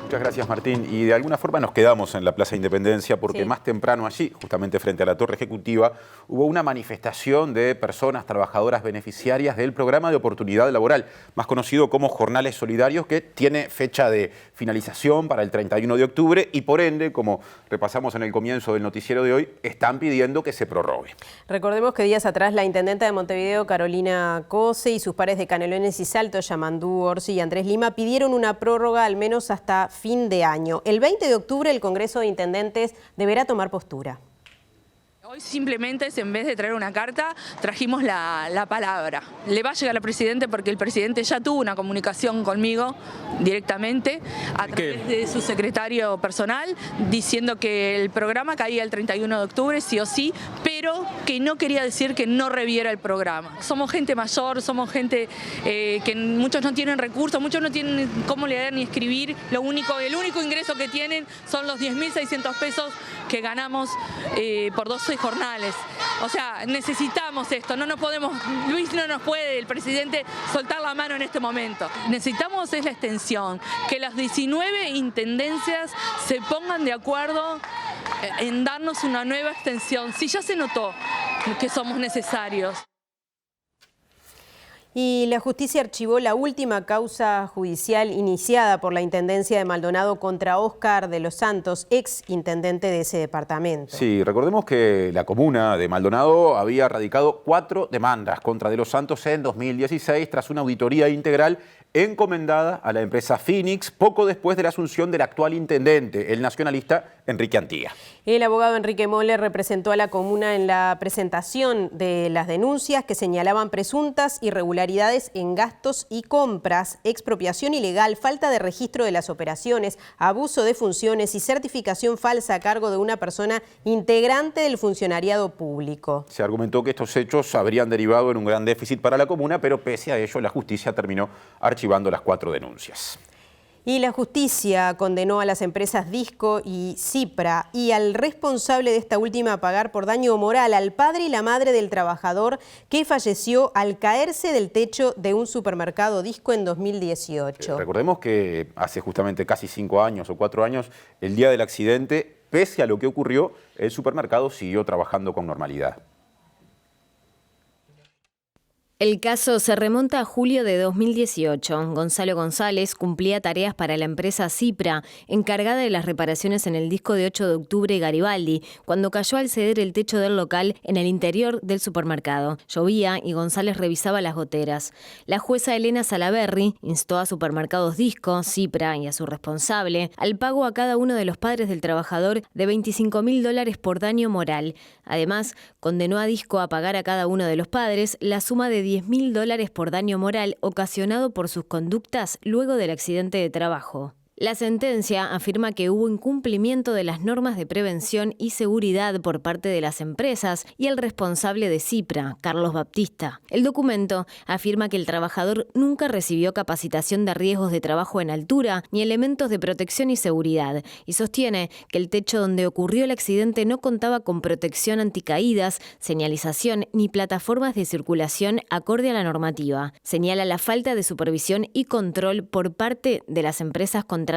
Muchas gracias, Martín. Y de alguna forma nos quedamos en la Plaza Independencia porque más temprano allí, justamente frente a la Torre Ejecutiva, hubo una manifestación de personas trabajadoras beneficiarias del programa de oportunidad laboral, más conocido como Jornales Solidarios, que tiene fecha de finalización para el 31 de octubre y por ende, como repasamos en el comienzo del noticiero de hoy, están pidiendo que se prorrogue. Recordemos que días atrás la intendenta de Montevideo, Carolina Cose, y sus pares de Canelones y Salto, Yamandú, Orsi y Andrés Lima, pidieron una prórroga al menos hasta fin de año. El 20 de octubre el Congreso de Intendentes deberá tomar postura. Hoy simplemente, en vez de traer una carta, trajimos la palabra. Le va a llegar al presidente porque el presidente ya tuvo una comunicación conmigo directamente a través de su secretario personal diciendo que el programa caía el 31 de octubre, sí o sí, pero que no quería decir que no reviera el programa. Somos gente mayor, somos gente que muchos no tienen recursos, muchos no tienen cómo leer ni escribir. El único ingreso que tienen son los 10.600 pesos que ganamos por 12 jornales. O sea, necesitamos esto, no nos podemos, Luis no nos puede, el presidente, soltar la mano en este momento. Necesitamos es la extensión, que las 19 intendencias se pongan de acuerdo en darnos una nueva extensión. Sí, ya se notó que somos necesarios. Y la justicia archivó la última causa judicial iniciada por la Intendencia de Maldonado contra Óscar de los Santos, ex intendente de ese departamento. Sí, recordemos que la comuna de Maldonado había radicado 4 demandas contra de los Santos en 2016 tras una auditoría integral encomendada a la empresa Phoenix poco después de la asunción del actual intendente, el nacionalista Enrique Antiga. El abogado Enrique Moller representó a la comuna en la presentación de las denuncias que señalaban presuntas irregularidades en gastos y compras, expropiación ilegal, falta de registro de las operaciones, abuso de funciones y certificación falsa a cargo de una persona integrante del funcionariado público. Se argumentó que estos hechos habrían derivado en un gran déficit para la comuna, pero pese a ello la justicia terminó archivando las 4 denuncias. Y la justicia condenó a las empresas Disco y Cipra y al responsable de esta última a pagar por daño moral al padre y la madre del trabajador que falleció al caerse del techo de un supermercado Disco en 2018. Recordemos que hace justamente casi 5 años o 4 años, el día del accidente, pese a lo que ocurrió, el supermercado siguió trabajando con normalidad. El caso se remonta a julio de 2018. Gonzalo González cumplía tareas para la empresa Cipra, encargada de las reparaciones en el disco de 8 de octubre Garibaldi, cuando cayó al ceder el techo del local en el interior del supermercado. Llovía y González revisaba las goteras. La jueza Elena Salaberry instó a Supermercados Disco, Cipra y a su responsable al pago a cada uno de los padres del trabajador de $25.000 por daño moral. Además, condenó a Disco a pagar a cada uno de los padres la suma de $10.000 por daño moral ocasionado por sus conductas luego del accidente de trabajo. La sentencia afirma que hubo incumplimiento de las normas de prevención y seguridad por parte de las empresas y el responsable de Cipra, Carlos Baptista. El documento afirma que el trabajador nunca recibió capacitación de riesgos de trabajo en altura ni elementos de protección y seguridad, y sostiene que el techo donde ocurrió el accidente no contaba con protección anticaídas, señalización ni plataformas de circulación acorde a la normativa. Señala la falta de supervisión y control por parte de las empresas contratadas.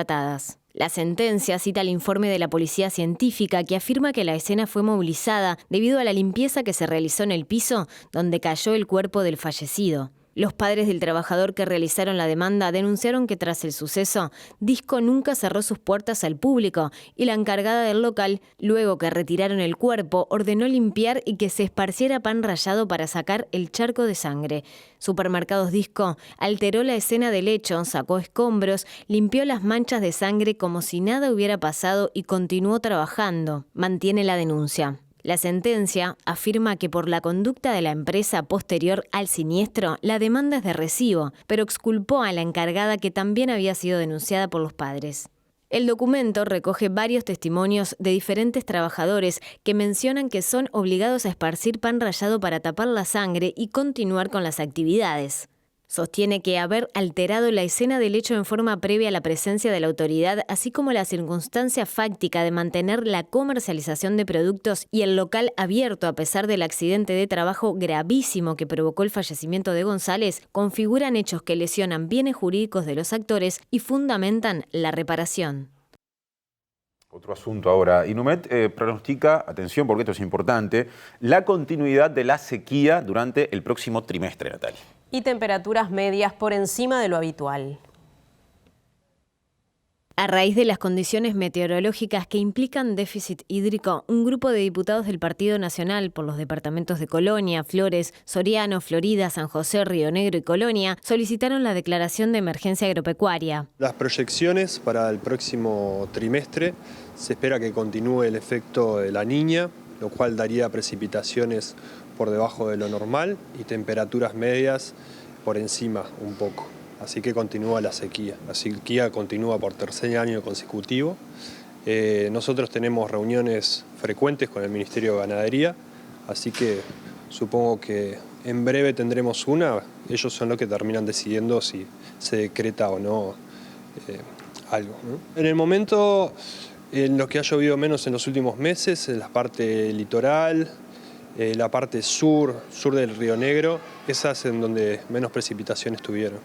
La sentencia cita el informe de la policía científica que afirma que la escena fue movilizada debido a la limpieza que se realizó en el piso donde cayó el cuerpo del fallecido. Los padres del trabajador que realizaron la demanda denunciaron que tras el suceso, Disco nunca cerró sus puertas al público y la encargada del local, luego que retiraron el cuerpo, ordenó limpiar y que se esparciera pan rallado para sacar el charco de sangre. Supermercados Disco alteró la escena del hecho, sacó escombros, limpió las manchas de sangre como si nada hubiera pasado y continuó trabajando, mantiene la denuncia. La sentencia afirma que por la conducta de la empresa posterior al siniestro, la demanda es de recibo, pero exculpó a la encargada que también había sido denunciada por los padres. El documento recoge varios testimonios de diferentes trabajadores que mencionan que son obligados a esparcir pan rallado para tapar la sangre y continuar con las actividades. Sostiene que haber alterado la escena del hecho en forma previa a la presencia de la autoridad, así como la circunstancia fáctica de mantener la comercialización de productos y el local abierto a pesar del accidente de trabajo gravísimo que provocó el fallecimiento de González, configuran hechos que lesionan bienes jurídicos de los actores y fundamentan la reparación. Otro asunto ahora. Inumet pronostica, atención porque esto es importante, la continuidad de la sequía durante el próximo trimestre, Natalia. Y temperaturas medias por encima de lo habitual. A raíz de las condiciones meteorológicas que implican déficit hídrico, un grupo de diputados del Partido Nacional por los departamentos de Colonia, Flores, Soriano, Florida, San José, Río Negro y Colonia solicitaron la declaración de emergencia agropecuaria. Las proyecciones para el próximo trimestre se espera que continúe el efecto de la Niña, lo cual daría precipitaciones por debajo de lo normal y temperaturas medias por encima un poco. Así que continúa la sequía. La sequía continúa por tercer año consecutivo. Nosotros tenemos reuniones frecuentes con el Ministerio de Ganadería, así que supongo que en breve tendremos una. Ellos son los que terminan decidiendo si se decreta o no algo, ¿no? En el momento en lo que ha llovido menos en los últimos meses, en la parte litoral, la parte sur del Río Negro, esas en donde menos precipitaciones tuvieron.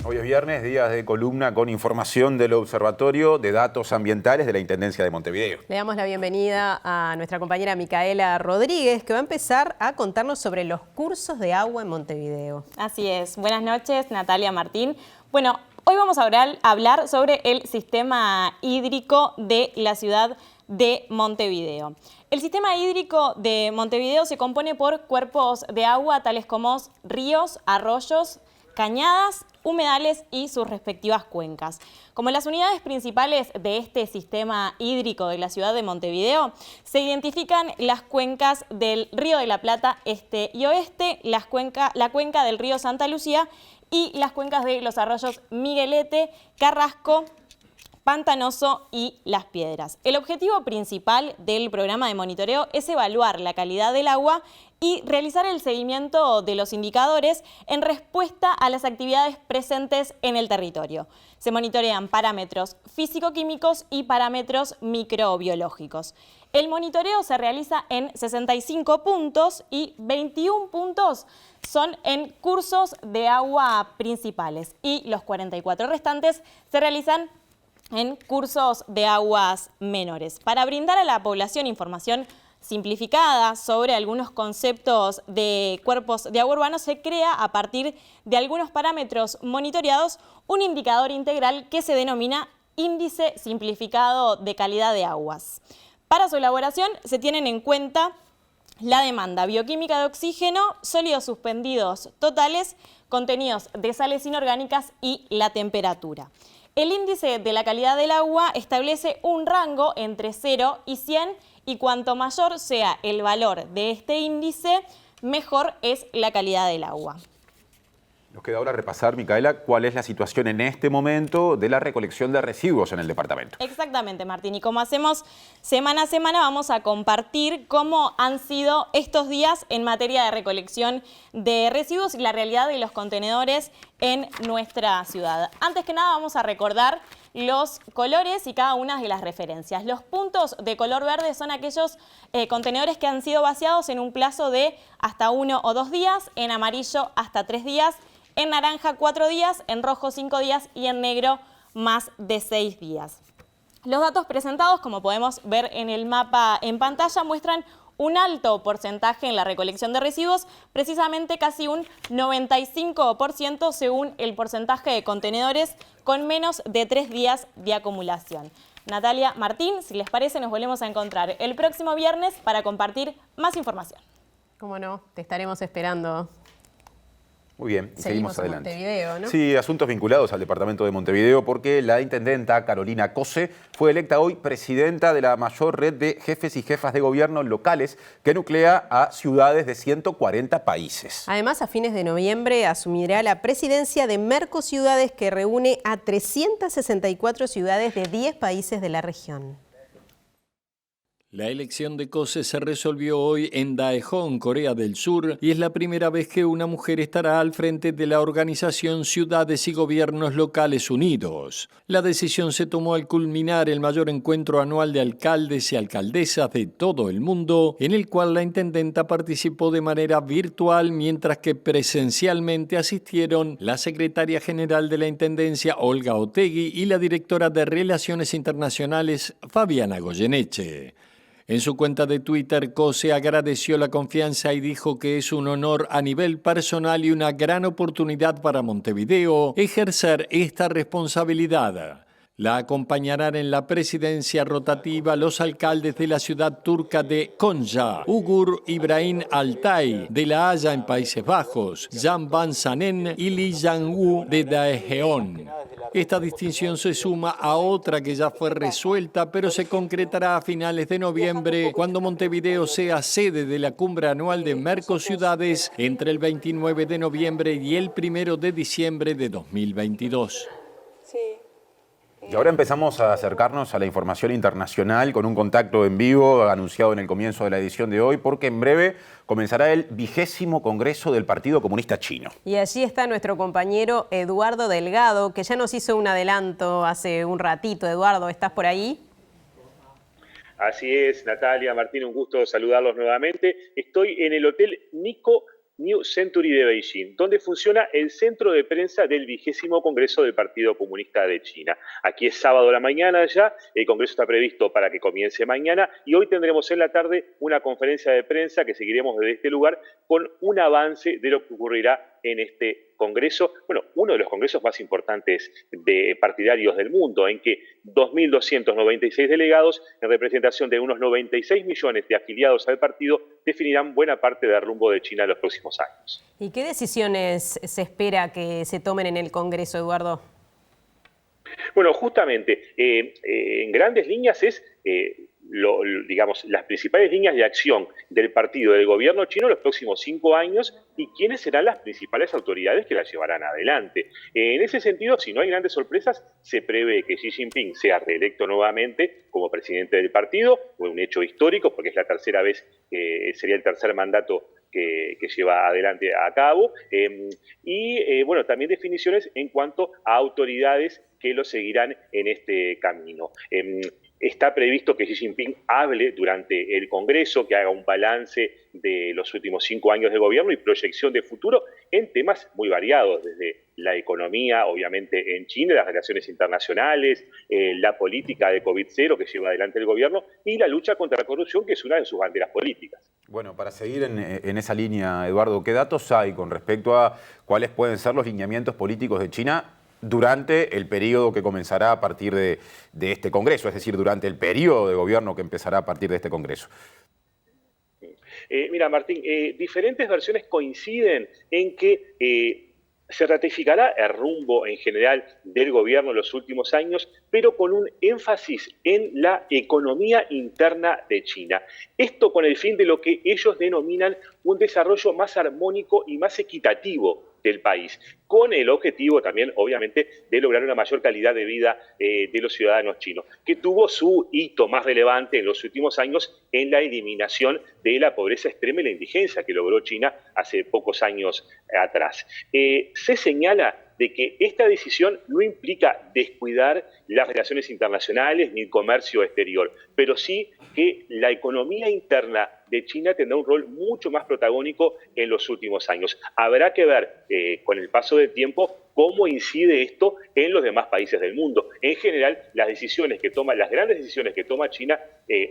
Hoy es viernes, días de columna con información del Observatorio de Datos Ambientales de la Intendencia de Montevideo. Le damos la bienvenida a nuestra compañera Micaela Rodríguez, que va a empezar a contarnos sobre los cursos de agua en Montevideo. Así es. Buenas noches, Natalia, Martín. Bueno, hoy vamos a hablar sobre el sistema hídrico de la ciudad de Montevideo. El sistema hídrico de Montevideo se compone por cuerpos de agua tales como ríos, arroyos, cañadas, humedales y sus respectivas cuencas. Como las unidades principales de este sistema hídrico de la ciudad de Montevideo, se identifican las cuencas del Río de la Plata este y oeste, la cuenca del río Santa Lucía y las cuencas de los arroyos Miguelete, Carrasco, Pantanoso y Las Piedras. El objetivo principal del programa de monitoreo es evaluar la calidad del agua y realizar el seguimiento de los indicadores en respuesta a las actividades presentes en el territorio. Se monitorean parámetros físico-químicos y parámetros microbiológicos. El monitoreo se realiza en 65 puntos y 21 puntos son en cursos de agua principales y los 44 restantes se realizan en cursos de aguas menores. Para brindar a la población información simplificada sobre algunos conceptos de cuerpos de agua urbano, se crea a partir de algunos parámetros monitoreados un indicador integral que se denomina Índice Simplificado de Calidad de Aguas. Para su elaboración se tienen en cuenta la demanda bioquímica de oxígeno, sólidos suspendidos totales, contenidos de sales inorgánicas y la temperatura. El índice de la calidad del agua establece un rango entre 0 y 100 y cuanto mayor sea el valor de este índice, mejor es la calidad del agua. Nos queda ahora repasar, Micaela, cuál es la situación en este momento de la recolección de residuos en el departamento. Exactamente, Martín. Y como hacemos semana a semana, vamos a compartir cómo han sido estos días en materia de recolección de residuos y la realidad de los contenedores en nuestra ciudad. Antes que nada, vamos a recordar los colores y cada una de las referencias. Los puntos de color verde son aquellos contenedores que han sido vaciados en un plazo de hasta 1 o 2 días, en amarillo hasta 3 días, en naranja 4 días, en rojo 5 días y en negro más de 6 días. Los datos presentados, como podemos ver en el mapa en pantalla, muestran un alto porcentaje en la recolección de residuos, precisamente casi un 95% según el porcentaje de contenedores con menos de 3 días de acumulación. Natalia, Martín, si les parece, nos volvemos a encontrar el próximo viernes para compartir más información. Cómo no, te estaremos esperando. Muy bien, y seguimos adelante. Montevideo, ¿no? Sí, asuntos vinculados al departamento de Montevideo, porque la intendenta Carolina Cose fue electa hoy presidenta de la mayor red de jefes y jefas de gobierno locales que nuclea a ciudades de 140 países. Además, a fines de noviembre asumirá la presidencia de Mercociudades, que reúne a 364 ciudades de 10 países de la región. La elección de Cose se resolvió hoy en Daejeon, Corea del Sur, y es la primera vez que una mujer estará al frente de la organización Ciudades y Gobiernos Locales Unidos. La decisión se tomó al culminar el mayor encuentro anual de alcaldes y alcaldesas de todo el mundo, en el cual la intendenta participó de manera virtual, mientras que presencialmente asistieron la secretaria general de la Intendencia, Olga Otegui, y la directora de Relaciones Internacionales, Fabiana Goyeneche. En su cuenta de Twitter, Cose agradeció la confianza y dijo que es un honor a nivel personal y una gran oportunidad para Montevideo ejercer esta responsabilidad. La acompañarán en la presidencia rotativa los alcaldes de la ciudad turca de Konya, Ugur Ibrahim Altay, de La Haya en Países Bajos, Jan Van Sanen y Lee Jang-woo de Daejeon. Esta distinción se suma a otra que ya fue resuelta, pero se concretará a finales de noviembre, cuando Montevideo sea sede de la cumbre anual de Mercociudades entre el 29 de noviembre y el 1 de diciembre de 2022. Y ahora empezamos a acercarnos a la información internacional con un contacto en vivo anunciado en el comienzo de la edición de hoy, porque en breve comenzará el 20º Congreso del Partido Comunista Chino. Y allí está nuestro compañero Eduardo Delgado, que ya nos hizo un adelanto hace un ratito. Eduardo, ¿estás por ahí? Así es, Natalia, Martín, un gusto saludarlos nuevamente. Estoy en el Hotel Nico New Century de Beijing, donde funciona el centro de prensa del 20º Congreso del Partido Comunista de China. Aquí es sábado a la mañana ya, el Congreso está previsto para que comience mañana y hoy tendremos en la tarde una conferencia de prensa que seguiremos desde este lugar con un avance de lo que ocurrirá en este Congreso, bueno, uno de los congresos más importantes de partidarios del mundo, en que 2.296 delegados, en representación de unos 96 millones de afiliados al partido, definirán buena parte del rumbo de China en los próximos años. ¿Y qué decisiones se espera que se tomen en el Congreso, Eduardo? Bueno, justamente, en grandes líneas es digamos, las principales líneas de acción del partido del gobierno chino en los próximos 5 años y quiénes serán las principales autoridades que las llevarán adelante. En ese sentido, si no hay grandes sorpresas, se prevé que Xi Jinping sea reelecto nuevamente como presidente del partido, un hecho histórico porque es la tercera vez, sería el tercer mandato que lleva adelante a cabo, bueno, también definiciones en cuanto a autoridades que lo seguirán en este camino. Está previsto que Xi Jinping hable durante el Congreso, que haga un balance de los últimos 5 años de gobierno y proyección de futuro en temas muy variados, desde la economía, obviamente en China, las relaciones internacionales, la política de COVID-0 que lleva adelante el gobierno y la lucha contra la corrupción, que es una de sus banderas políticas. Bueno, para seguir en esa línea, Eduardo, ¿qué datos hay con respecto a cuáles pueden ser los lineamientos políticos de China durante el periodo que comenzará a partir de este Congreso, es decir, durante el periodo de gobierno que empezará a partir de este Congreso? Mira, Martín, diferentes versiones coinciden en que se ratificará el rumbo en general del gobierno en los últimos años, pero con un énfasis en la economía interna de China. Esto con el fin de lo que ellos denominan un desarrollo más armónico y más equitativo del país, con el objetivo también, obviamente, de lograr una mayor calidad de vida de los ciudadanos chinos, que tuvo su hito más relevante en los últimos años en la eliminación de la pobreza extrema y la indigencia que logró China hace pocos años atrás. Se señala de que esta decisión no implica descuidar las relaciones internacionales ni el comercio exterior, pero sí que la economía interna de China tendrá un rol mucho más protagónico en los últimos años. Habrá que ver con el paso del tiempo cómo incide esto en los demás países del mundo. En general, las grandes decisiones que toma China,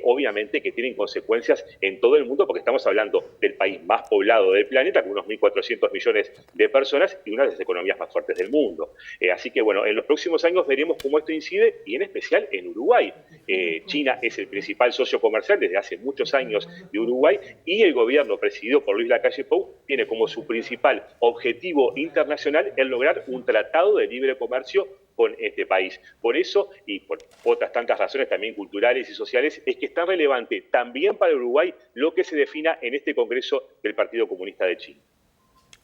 obviamente que tienen consecuencias en todo el mundo, porque estamos hablando del país más poblado del planeta, con unos 1.400 millones de personas y una de las economías más fuertes del mundo. Así que, bueno, en los próximos años veremos cómo esto incide, y en especial en Uruguay. China es el principal socio comercial desde hace muchos años de Uruguay, y el gobierno presidido por Luis Lacalle Pou tiene como su principal objetivo internacional el lograr un tratado de libre comercio con este país. Por eso, y por otras tantas razones también culturales y sociales, es que es tan relevante también para Uruguay lo que se defina en este Congreso del Partido Comunista de China.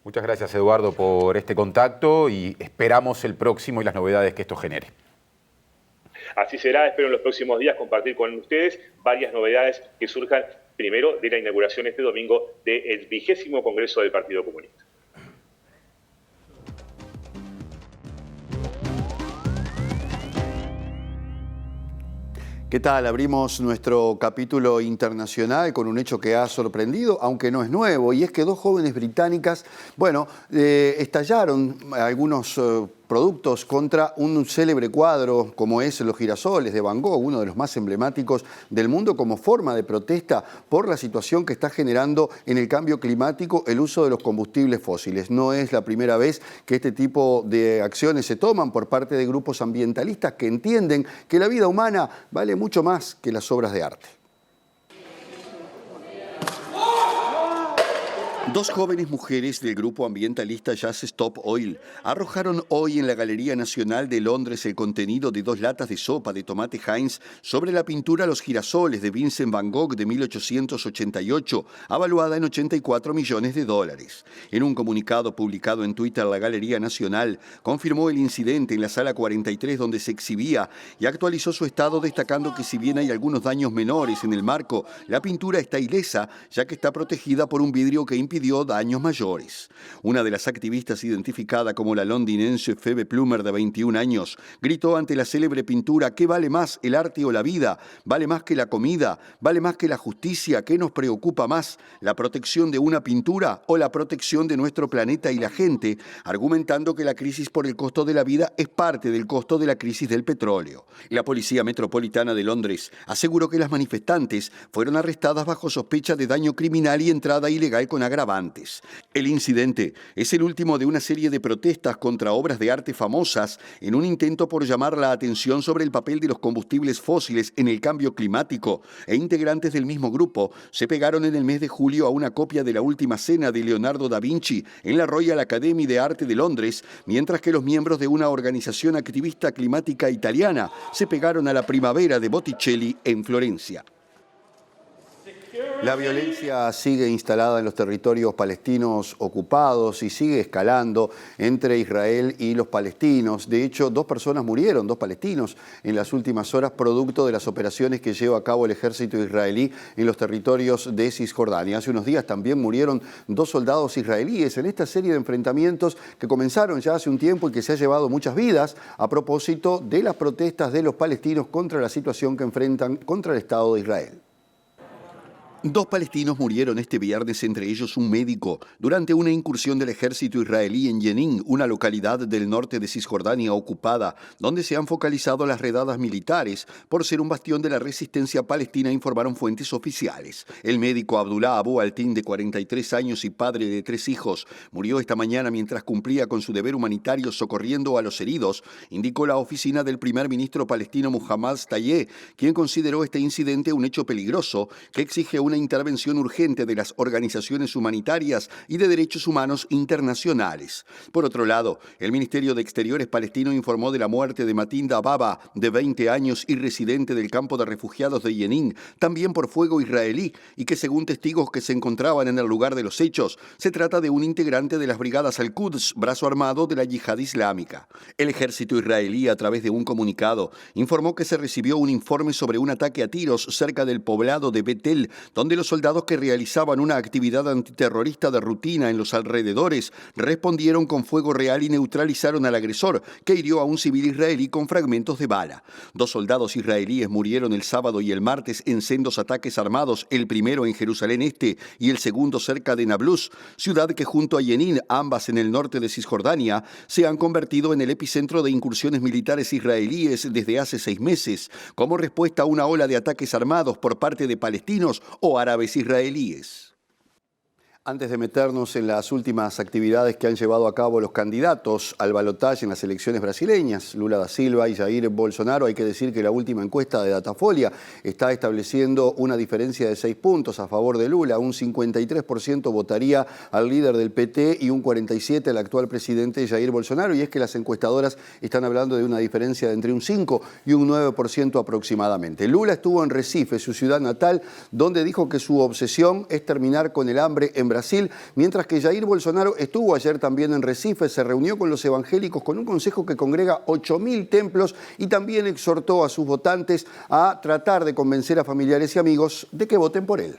Muchas gracias, Eduardo, por este contacto y esperamos el próximo y las novedades que esto genere. Así será, espero en los próximos días compartir con ustedes varias novedades que surjan primero de la inauguración este domingo del 20º Congreso del Partido Comunista. ¿Qué tal? Abrimos nuestro capítulo internacional con un hecho que ha sorprendido, aunque no es nuevo, y es que 2 jóvenes británicas, estallaron algunos productos contra un célebre cuadro como es Los girasoles de Van Gogh, uno de los más emblemáticos del mundo, como forma de protesta por la situación que está generando en el cambio climático el uso de los combustibles fósiles. No es la primera vez que este tipo de acciones se toman por parte de grupos ambientalistas que entienden que la vida humana vale mucho más que las obras de arte. 2 jóvenes mujeres del grupo ambientalista Just Stop Oil arrojaron hoy en la Galería Nacional de Londres el contenido de 2 latas de sopa de tomate Heinz sobre la pintura Los girasoles de Vincent Van Gogh de 1888, avaluada en $84 millones. En un comunicado publicado en Twitter, la Galería Nacional confirmó el incidente en la sala 43 donde se exhibía y actualizó su estado, destacando que si bien hay algunos daños menores en el marco, la pintura está ilesa, ya que está protegida por un vidrio que impidió daños mayores. Una de las activistas, identificada como la londinense Phoebe Plummer, de 21 años, gritó ante la célebre pintura: ¿qué vale más, el arte o la vida? ¿Vale más que la comida? ¿Vale más que la justicia? ¿Qué nos preocupa más, la protección de una pintura o la protección de nuestro planeta y la gente? Argumentando que la crisis por el costo de la vida es parte del costo de la crisis del petróleo. La Policía Metropolitana de Londres aseguró que las manifestantes fueron arrestadas bajo sospecha de daño criminal y entrada ilegal con agravantes. El incidente es el último de una serie de protestas contra obras de arte famosas en un intento por llamar la atención sobre el papel de los combustibles fósiles en el cambio climático, e integrantes del mismo grupo se pegaron en el mes de julio a una copia de La Última Cena de Leonardo da Vinci en la Royal Academy de Arte de Londres, mientras que los miembros de una organización activista climática italiana se pegaron a la Primavera de Botticelli en Florencia. La violencia sigue instalada en los territorios palestinos ocupados y sigue escalando entre Israel y los palestinos. De hecho, 2 personas murieron, 2 palestinos, en las últimas horas, producto de las operaciones que lleva a cabo el ejército israelí en los territorios de Cisjordania. Hace unos días también murieron 2 soldados israelíes en esta serie de enfrentamientos que comenzaron ya hace un tiempo y que se ha llevado muchas vidas a propósito de las protestas de los palestinos contra la situación que enfrentan contra el Estado de Israel. 2 palestinos murieron este viernes, entre ellos un médico, durante una incursión del ejército israelí en Jenin, una localidad del norte de Cisjordania ocupada, donde se han focalizado las redadas militares por ser un bastión de la resistencia palestina, informaron fuentes oficiales. El médico Abdullah Abu Altin, de 43 años y padre de 3 hijos, murió esta mañana mientras cumplía con su deber humanitario socorriendo a los heridos, indicó la oficina del primer ministro palestino Muhammad Tayeh, quien consideró este incidente un hecho peligroso que exige una intervención urgente de las organizaciones humanitarias y de derechos humanos internacionales. Por otro lado, el Ministerio de Exteriores palestino informó de la muerte de Matin Dababa, de 20 años y residente del campo de refugiados de Jenin, también por fuego israelí, y que según testigos que se encontraban en el lugar de los hechos, se trata de un integrante de las brigadas Al-Quds, brazo armado de la yihad islámica. El ejército israelí, a través de un comunicado, informó que se recibió un informe sobre un ataque a tiros cerca del poblado de Betel, donde los soldados que realizaban una actividad antiterrorista de rutina en los alrededores respondieron con fuego real y neutralizaron al agresor, que hirió a un civil israelí con fragmentos de bala. 2 soldados israelíes murieron el sábado y el martes en sendos ataques armados, el primero en Jerusalén Este y el segundo cerca de Nablus, ciudad que junto a Jenin, ambas en el norte de Cisjordania, se han convertido en el epicentro de incursiones militares israelíes desde hace 6 meses, como respuesta a una ola de ataques armados por parte de palestinos o árabes israelíes. Antes de meternos en las últimas actividades que han llevado a cabo los candidatos al balotaje en las elecciones brasileñas, Lula da Silva y Jair Bolsonaro, hay que decir que la última encuesta de Datafolia está estableciendo una diferencia de 6 puntos a favor de Lula. Un 53% votaría al líder del PT y un 47% al actual presidente Jair Bolsonaro. Y es que las encuestadoras están hablando de una diferencia de entre un 5 y un 9% aproximadamente. Lula estuvo en Recife, su ciudad natal, donde dijo que su obsesión es terminar con el hambre en Brasil, mientras que Jair Bolsonaro estuvo ayer también en Recife, se reunió con los evangélicos con un consejo que congrega 8.000 templos y también exhortó a sus votantes a tratar de convencer a familiares y amigos de que voten por él.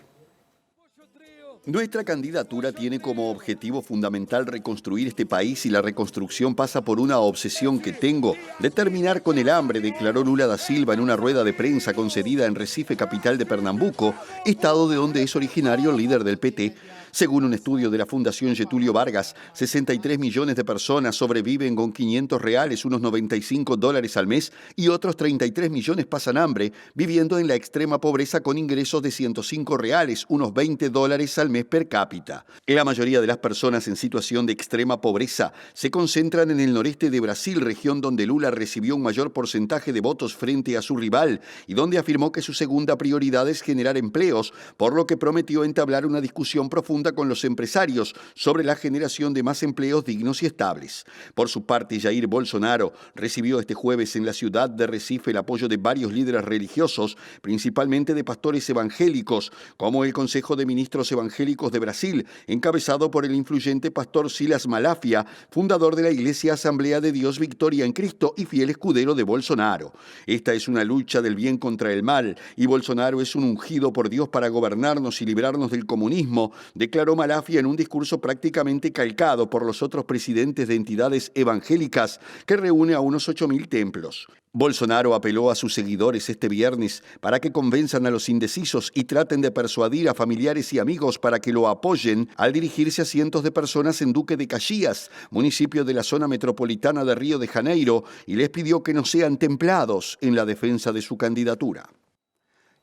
Nuestra candidatura tiene como objetivo fundamental reconstruir este país y la reconstrucción pasa por una obsesión que tengo de terminar con el hambre, declaró Lula da Silva en una rueda de prensa concedida en Recife, capital de Pernambuco, estado de donde es originario el líder del PT. Según un estudio de la Fundación Getúlio Vargas, 63 millones de personas sobreviven con $500, unos $95 al mes, y otros 33 millones pasan hambre, viviendo en la extrema pobreza con ingresos de $105, unos $20 al mes per cápita. La mayoría de las personas en situación de extrema pobreza se concentran en el noreste de Brasil, región donde Lula recibió un mayor porcentaje de votos frente a su rival y donde afirmó que su segunda prioridad es generar empleos, por lo que prometió entablar una discusión profunda con los empresarios sobre la generación de más empleos dignos y estables. Por su parte, Jair Bolsonaro recibió este jueves en la ciudad de Recife el apoyo de varios líderes religiosos, principalmente de pastores evangélicos, como el Consejo de Ministros Evangélicos de Brasil, encabezado por el influyente pastor Silas Malafaia, fundador de la Iglesia Asamblea de Dios Victoria en Cristo y fiel escudero de Bolsonaro. Esta es una lucha del bien contra el mal, y Bolsonaro es un ungido por Dios para gobernarnos y librarnos del comunismo, declaró Malafaia en un discurso prácticamente calcado por los otros presidentes de entidades evangélicas que reúne a unos 8.000 templos. Bolsonaro apeló a sus seguidores este viernes para que convenzan a los indecisos y traten de persuadir a familiares y amigos para que lo apoyen al dirigirse a cientos de personas en Duque de Caxias, municipio de la zona metropolitana de Río de Janeiro, y les pidió que no sean templados en la defensa de su candidatura.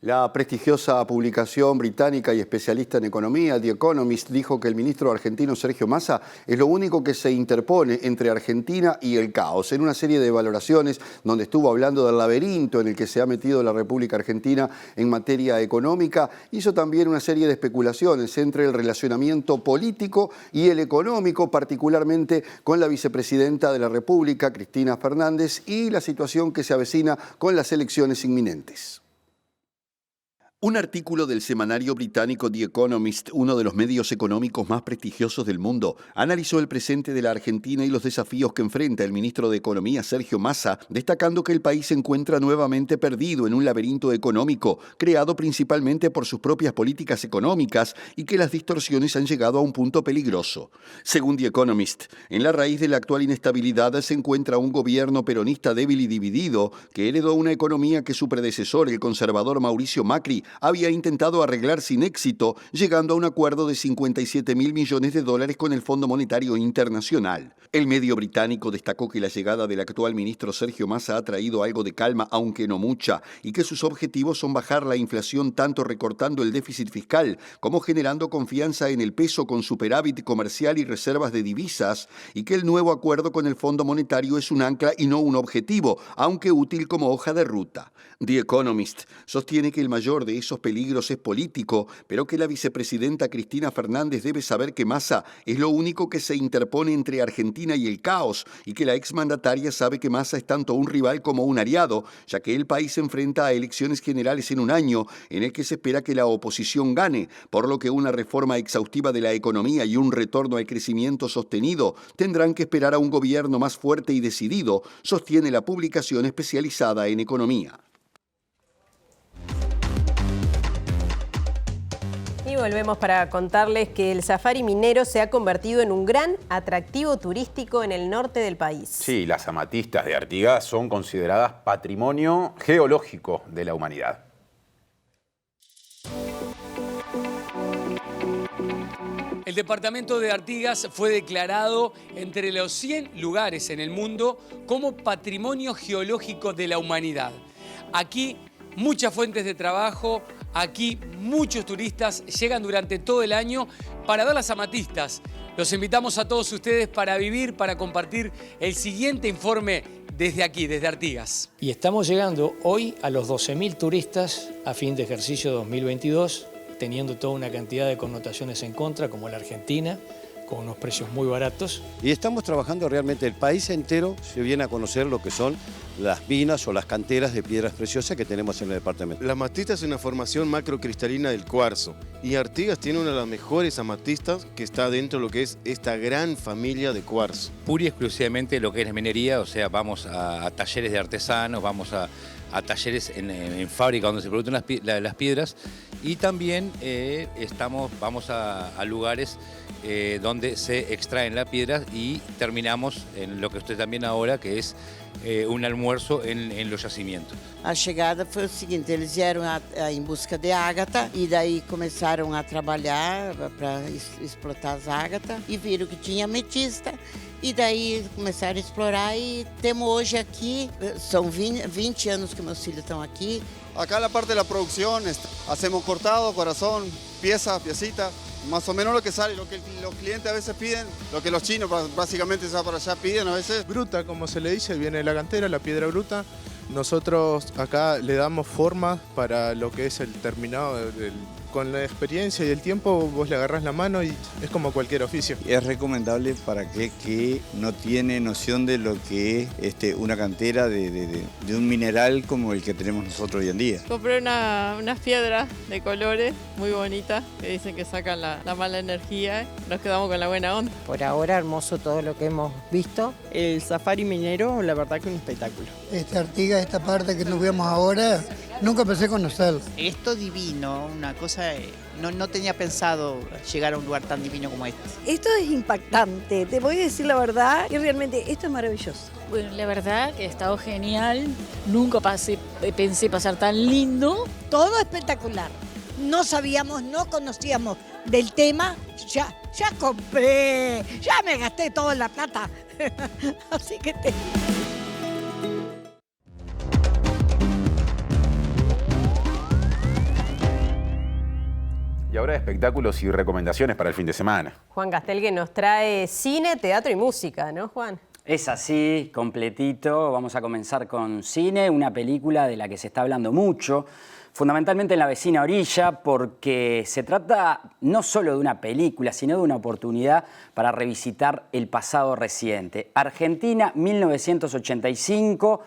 La prestigiosa publicación británica y especialista en economía, The Economist, dijo que el ministro argentino Sergio Massa es lo único que se interpone entre Argentina y el caos. En una serie de valoraciones donde estuvo hablando del laberinto en el que se ha metido la República Argentina en materia económica, hizo también una serie de especulaciones entre el relacionamiento político y el económico, particularmente con la vicepresidenta de la República, Cristina Fernández, y la situación que se avecina con las elecciones inminentes. Un artículo del semanario británico The Economist, uno de los medios económicos más prestigiosos del mundo, analizó el presente de la Argentina y los desafíos que enfrenta el ministro de Economía Sergio Massa, destacando que el país se encuentra nuevamente perdido en un laberinto económico, creado principalmente por sus propias políticas económicas y que las distorsiones han llegado a un punto peligroso. Según The Economist, en la raíz de la actual inestabilidad se encuentra un gobierno peronista débil y dividido, que heredó una economía que su predecesor, el conservador Mauricio Macri, había intentado arreglar sin éxito, llegando a un acuerdo de 57.000 millones de dólares con el Fondo Monetario Internacional. El medio británico destacó que la llegada del actual ministro Sergio Massa ha traído algo de calma, aunque no mucha, y que sus objetivos son bajar la inflación tanto recortando el déficit fiscal como generando confianza en el peso con superávit comercial y reservas de divisas, y que el nuevo acuerdo con el Fondo Monetario es un ancla y no un objetivo, aunque útil como hoja de ruta. The Economist sostiene que el mayor de esos peligros es político, pero que la vicepresidenta Cristina Fernández debe saber que Massa es lo único que se interpone entre Argentina y el caos, y que la exmandataria sabe que Massa es tanto un rival como un aliado, ya que el país se enfrenta a elecciones generales en un año en el que se espera que la oposición gane, por lo que una reforma exhaustiva de la economía y un retorno al crecimiento sostenido tendrán que esperar a un gobierno más fuerte y decidido, sostiene la publicación especializada en economía. Y volvemos para contarles que el safari minero se ha convertido en un gran atractivo turístico en el norte del país. Sí, las amatistas de Artigas son consideradas patrimonio geológico de la humanidad. El departamento de Artigas fue declarado entre los 100 lugares en el mundo como patrimonio geológico de la humanidad. Aquí muchas fuentes de trabajo, aquí muchos turistas llegan durante todo el año para ver las amatistas. Los invitamos a todos ustedes para vivir, para compartir el siguiente informe desde aquí, desde Artigas. Y estamos llegando hoy a los 12.000 turistas a fin de ejercicio 2022, teniendo toda una cantidad de connotaciones en contra, como la Argentina, con unos precios muy baratos. Y estamos trabajando realmente, el país entero se viene a conocer lo que son las minas o las canteras de piedras preciosas que tenemos en el departamento. La amatista es una formación macrocristalina del cuarzo y Artigas tiene una de las mejores amatistas que está dentro de lo que es esta gran familia de cuarzo. Pura y exclusivamente lo que es la minería, o sea, vamos a talleres de artesanos, vamos a talleres en fábrica donde se producen las piedras y también vamos a lugares donde se extraen las piedras y terminamos en lo que usted también ahora, que es un almuerzo en los yacimientos. A chegada foi o seguinte, eles vieram em busca de ágata e daí começaram a trabalhar para explotar as ágatas e viram que tinha ametista e daí começaram a explorar e temos hoje aqui, são 20 anos que meus filhos estão aqui. Acá la parte de la producción, hacemos cortado, corazón, piecita, más o menos lo que sale, lo que los clientes a veces piden, lo que los chinos básicamente ya para allá piden a veces. Bruta, como se le dice, viene de la cantera, la piedra bruta. Nosotros acá le damos forma para lo que es el terminado con la experiencia y el tiempo vos le agarrás la mano y es como cualquier oficio. Es recomendable para aquel que no tiene noción de lo que es una cantera de un mineral como el que tenemos nosotros hoy en día. Compré unas piedras de colores muy bonitas que dicen que sacan la mala energía. Nos quedamos con la buena onda. Por ahora hermoso todo lo que hemos visto. El safari minero, la verdad que un espectáculo. Artigas, esta parte que nos vemos ahora, nunca pensé conocerlo. Esto divino, una cosa, no tenía pensado llegar a un lugar tan divino como este. Esto es impactante, te voy a decir la verdad, y realmente esto es maravilloso. Bueno, la verdad que ha estado genial, nunca pensé pasar tan lindo. Todo espectacular, no sabíamos, no conocíamos del tema, ya compré, ya me gasté toda la plata, así que Y ahora espectáculos y recomendaciones para el fin de semana. Juan Castel, que nos trae cine, teatro y música, ¿no, Juan? Es así, completito. Vamos a comenzar con cine, una película de la que se está hablando mucho, fundamentalmente en La vecina orilla, porque se trata no solo de una película, sino de una oportunidad para revisitar el pasado reciente. Argentina, 1985...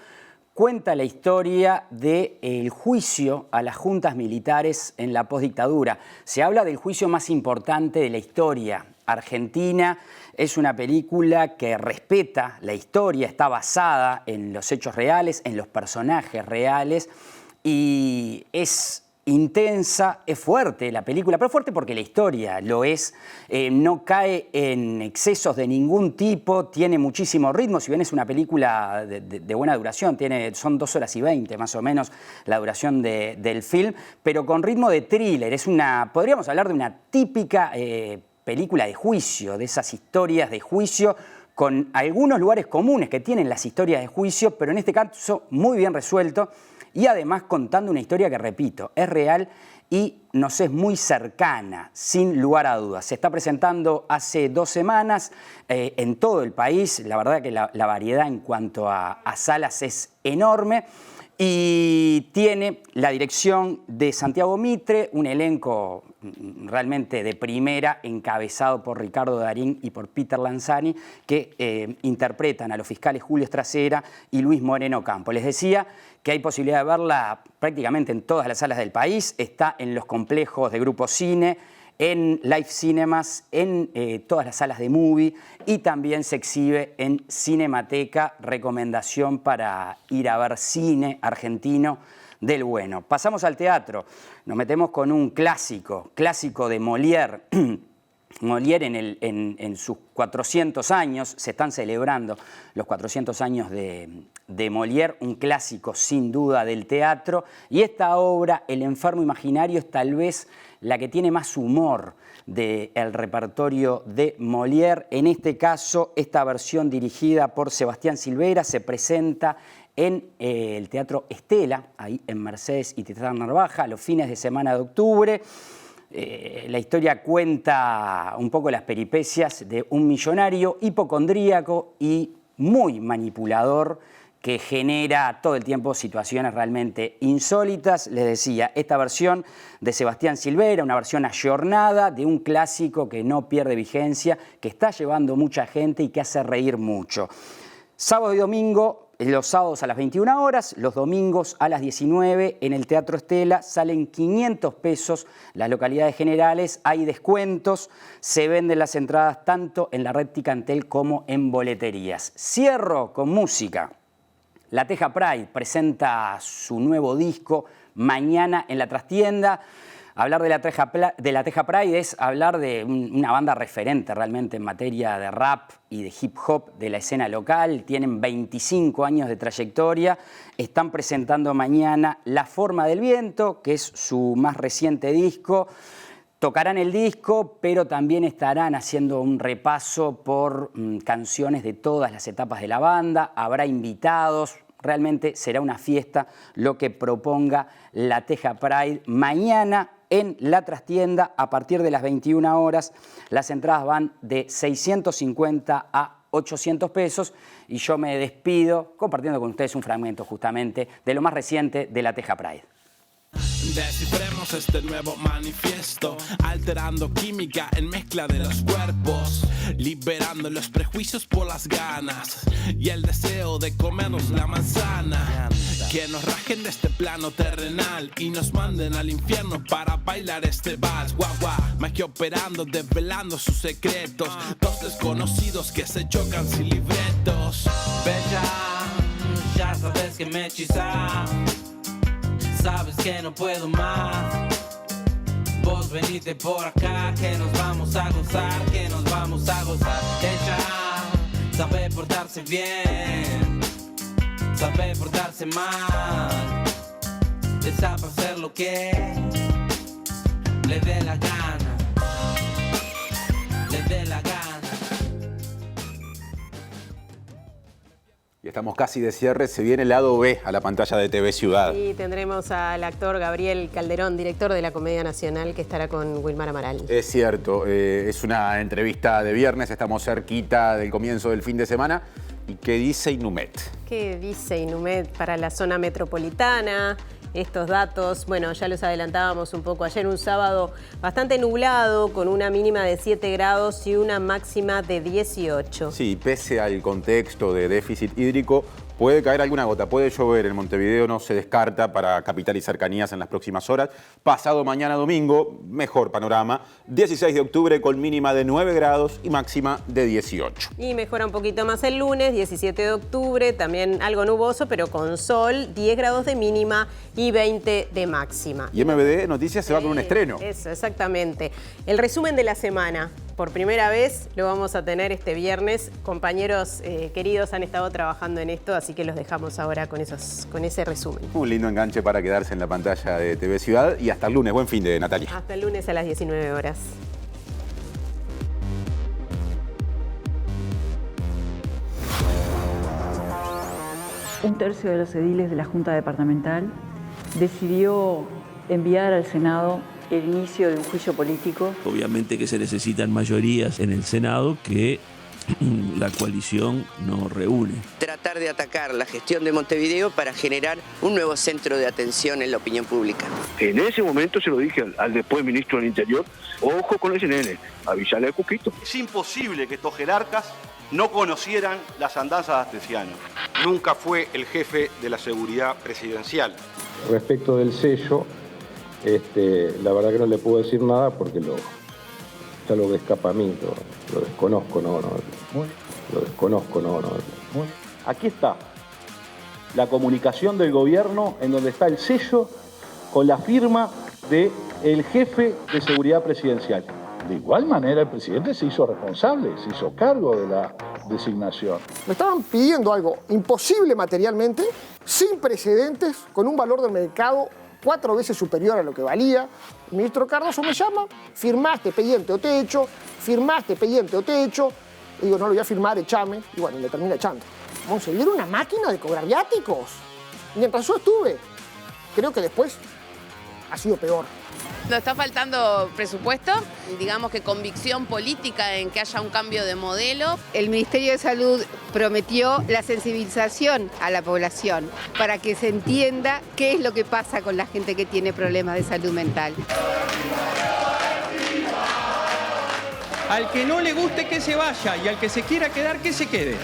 cuenta la historia del juicio a las juntas militares en la postdictadura. Se habla del juicio más importante de la historia argentina. Es una película que respeta la historia, está basada en los hechos reales, en los personajes reales y es intensa, es fuerte la película, pero fuerte porque la historia lo es, no cae en excesos de ningún tipo, tiene muchísimo ritmo, si bien es una película de buena duración, son 2 horas y 20 más o menos la duración del film, pero con ritmo de thriller, podríamos hablar de una típica película de juicio, de esas historias de juicio, con algunos lugares comunes que tienen las historias de juicio, pero en este caso muy bien resuelto, y además contando una historia que, repito, es real y nos es muy cercana, sin lugar a dudas. Se está presentando hace 2 semanas en todo el país. La verdad que la variedad en cuanto a salas es enorme. Y tiene la dirección de Santiago Mitre, un elenco realmente de primera, encabezado por Ricardo Darín y por Peter Lanzani, que interpretan a los fiscales Julio Estracera y Luis Moreno Campo. Les decía que hay posibilidad de verla prácticamente en todas las salas del país, está en los complejos de Grupo Cine, en Live Cinemas, en todas las salas de Movie y también se exhibe en Cinemateca, recomendación para ir a ver cine argentino del bueno. Pasamos al teatro, nos metemos con un clásico de Molière. Molière en sus 400 años, se están celebrando los 400 años de Molière, un clásico sin duda del teatro, y esta obra, El enfermo imaginario, es tal vez la que tiene más humor del repertorio de Molière. En este caso, esta versión dirigida por Sebastián Silvera se presenta en el Teatro Estela, ahí en Mercedes y Titán Narvaja, a los fines de semana de octubre. La historia cuenta un poco las peripecias de un millonario hipocondríaco y muy manipulador que genera todo el tiempo situaciones realmente insólitas. Les decía, esta versión de Sebastián Silvera, una versión ayornada de un clásico que no pierde vigencia, que está llevando mucha gente y que hace reír mucho. Sábado y domingo, los sábados a las 21 horas, los domingos a las 19, en el Teatro Estela salen 500 pesos las localidades generales, hay descuentos, se venden las entradas tanto en la red Ticantel como en boleterías. Cierro con música. La Teja Pride presenta su nuevo disco mañana en la trastienda. Hablar de la Teja Pride es hablar de una banda referente realmente en materia de rap y de hip hop de la escena local. Tienen 25 años de trayectoria. Están presentando mañana La Forma del Viento, que es su más reciente disco. Tocarán el disco, pero también estarán haciendo un repaso por canciones de todas las etapas de la banda. Habrá invitados. Realmente será una fiesta lo que proponga la Teja Pride mañana en la trastienda a partir de las 21 horas. Las entradas van de 650 a 800 pesos y yo me despido compartiendo con ustedes un fragmento justamente de lo más reciente de la Teja Pride. Descifremos este nuevo manifiesto, alterando química en mezcla de los cuerpos, liberando los prejuicios por las ganas y el deseo de comernos la manzana. Que nos rajen de este plano terrenal y nos manden al infierno para bailar este vals. Guau, guau, magia operando, desvelando sus secretos. Dos desconocidos que se chocan sin libretos. Bella, ya sabes que me hechizas. Sabes que no puedo más. Vos venite por acá, que nos vamos a gozar, que nos vamos a gozar. Ella sabe portarse bien, sabe portarse mal. Está para hacer lo que le dé la gana, le dé la gana. Y estamos casi de cierre, se viene el lado B a la pantalla de TV Ciudad. Sí, tendremos al actor Gabriel Calderón, director de la Comedia Nacional, que estará con Wilmar Amaral. Es cierto, es una entrevista de viernes, estamos cerquita del comienzo del fin de semana. ¿Y qué dice Inumet? ¿Qué dice Inumet para la zona metropolitana? Estos datos, bueno, ya los adelantábamos un poco ayer, un sábado bastante nublado, con una mínima de 7 grados y una máxima de 18. Sí, pese al contexto de déficit hídrico, Puede caer alguna gota, puede llover. En Montevideo no se descarta para capital y cercanías en las próximas horas. Pasado mañana domingo, mejor panorama. 16 de octubre con mínima de 9 grados y máxima de 18. Y mejora un poquito más el lunes, 17 de octubre, también algo nuboso, pero con sol, 10 grados de mínima y 20 de máxima. Y MBD Noticias se va con un estreno. Eso, exactamente. El resumen de la semana. Por primera vez lo vamos a tener este viernes. Compañeros queridos han estado trabajando en esto, así que los dejamos ahora con ese resumen. Un lindo enganche para quedarse en la pantalla de TV Ciudad. Y hasta el lunes. Buen fin de Natalia. Hasta el lunes a las 19 horas. Un tercio de los ediles de la Junta Departamental decidió enviar al Senado el inicio de un juicio político. Obviamente que se necesitan mayorías en el Senado que la coalición no reúne. Tratar de atacar la gestión de Montevideo para generar un nuevo centro de atención en la opinión pública. En ese momento se lo dije al después ministro del Interior, ojo con ese nene, avísale a Cuquito. Es imposible que estos jerarcas no conocieran las andanzas de Astesiano. Nunca fue el jefe de la seguridad presidencial. Respecto del sello, la verdad que no le puedo decir nada porque es algo que escapa a mí, lo desconozco, lo desconozco, Aquí está la comunicación del gobierno en donde está el sello con la firma del jefe de seguridad presidencial. De igual manera el presidente se hizo responsable, se hizo cargo de la designación. Me estaban pidiendo algo imposible materialmente, sin precedentes, con un valor del mercado 4 veces superior a lo que valía. El ministro Cardoso me llama, firmaste pendiente o te echo, firmaste pendiente o te echo. Y digo, no lo voy a firmar, echame. Y bueno, me termina echando. Vamos a seguir una máquina de cobrar viáticos. Mientras yo estuve, creo que después ha sido peor. Nos está faltando presupuesto, digamos que convicción política en que haya un cambio de modelo. El Ministerio de Salud prometió la sensibilización a la población para que se entienda qué es lo que pasa con la gente que tiene problemas de salud mental. Al que no le guste que se vaya y al que se quiera quedar que se quede.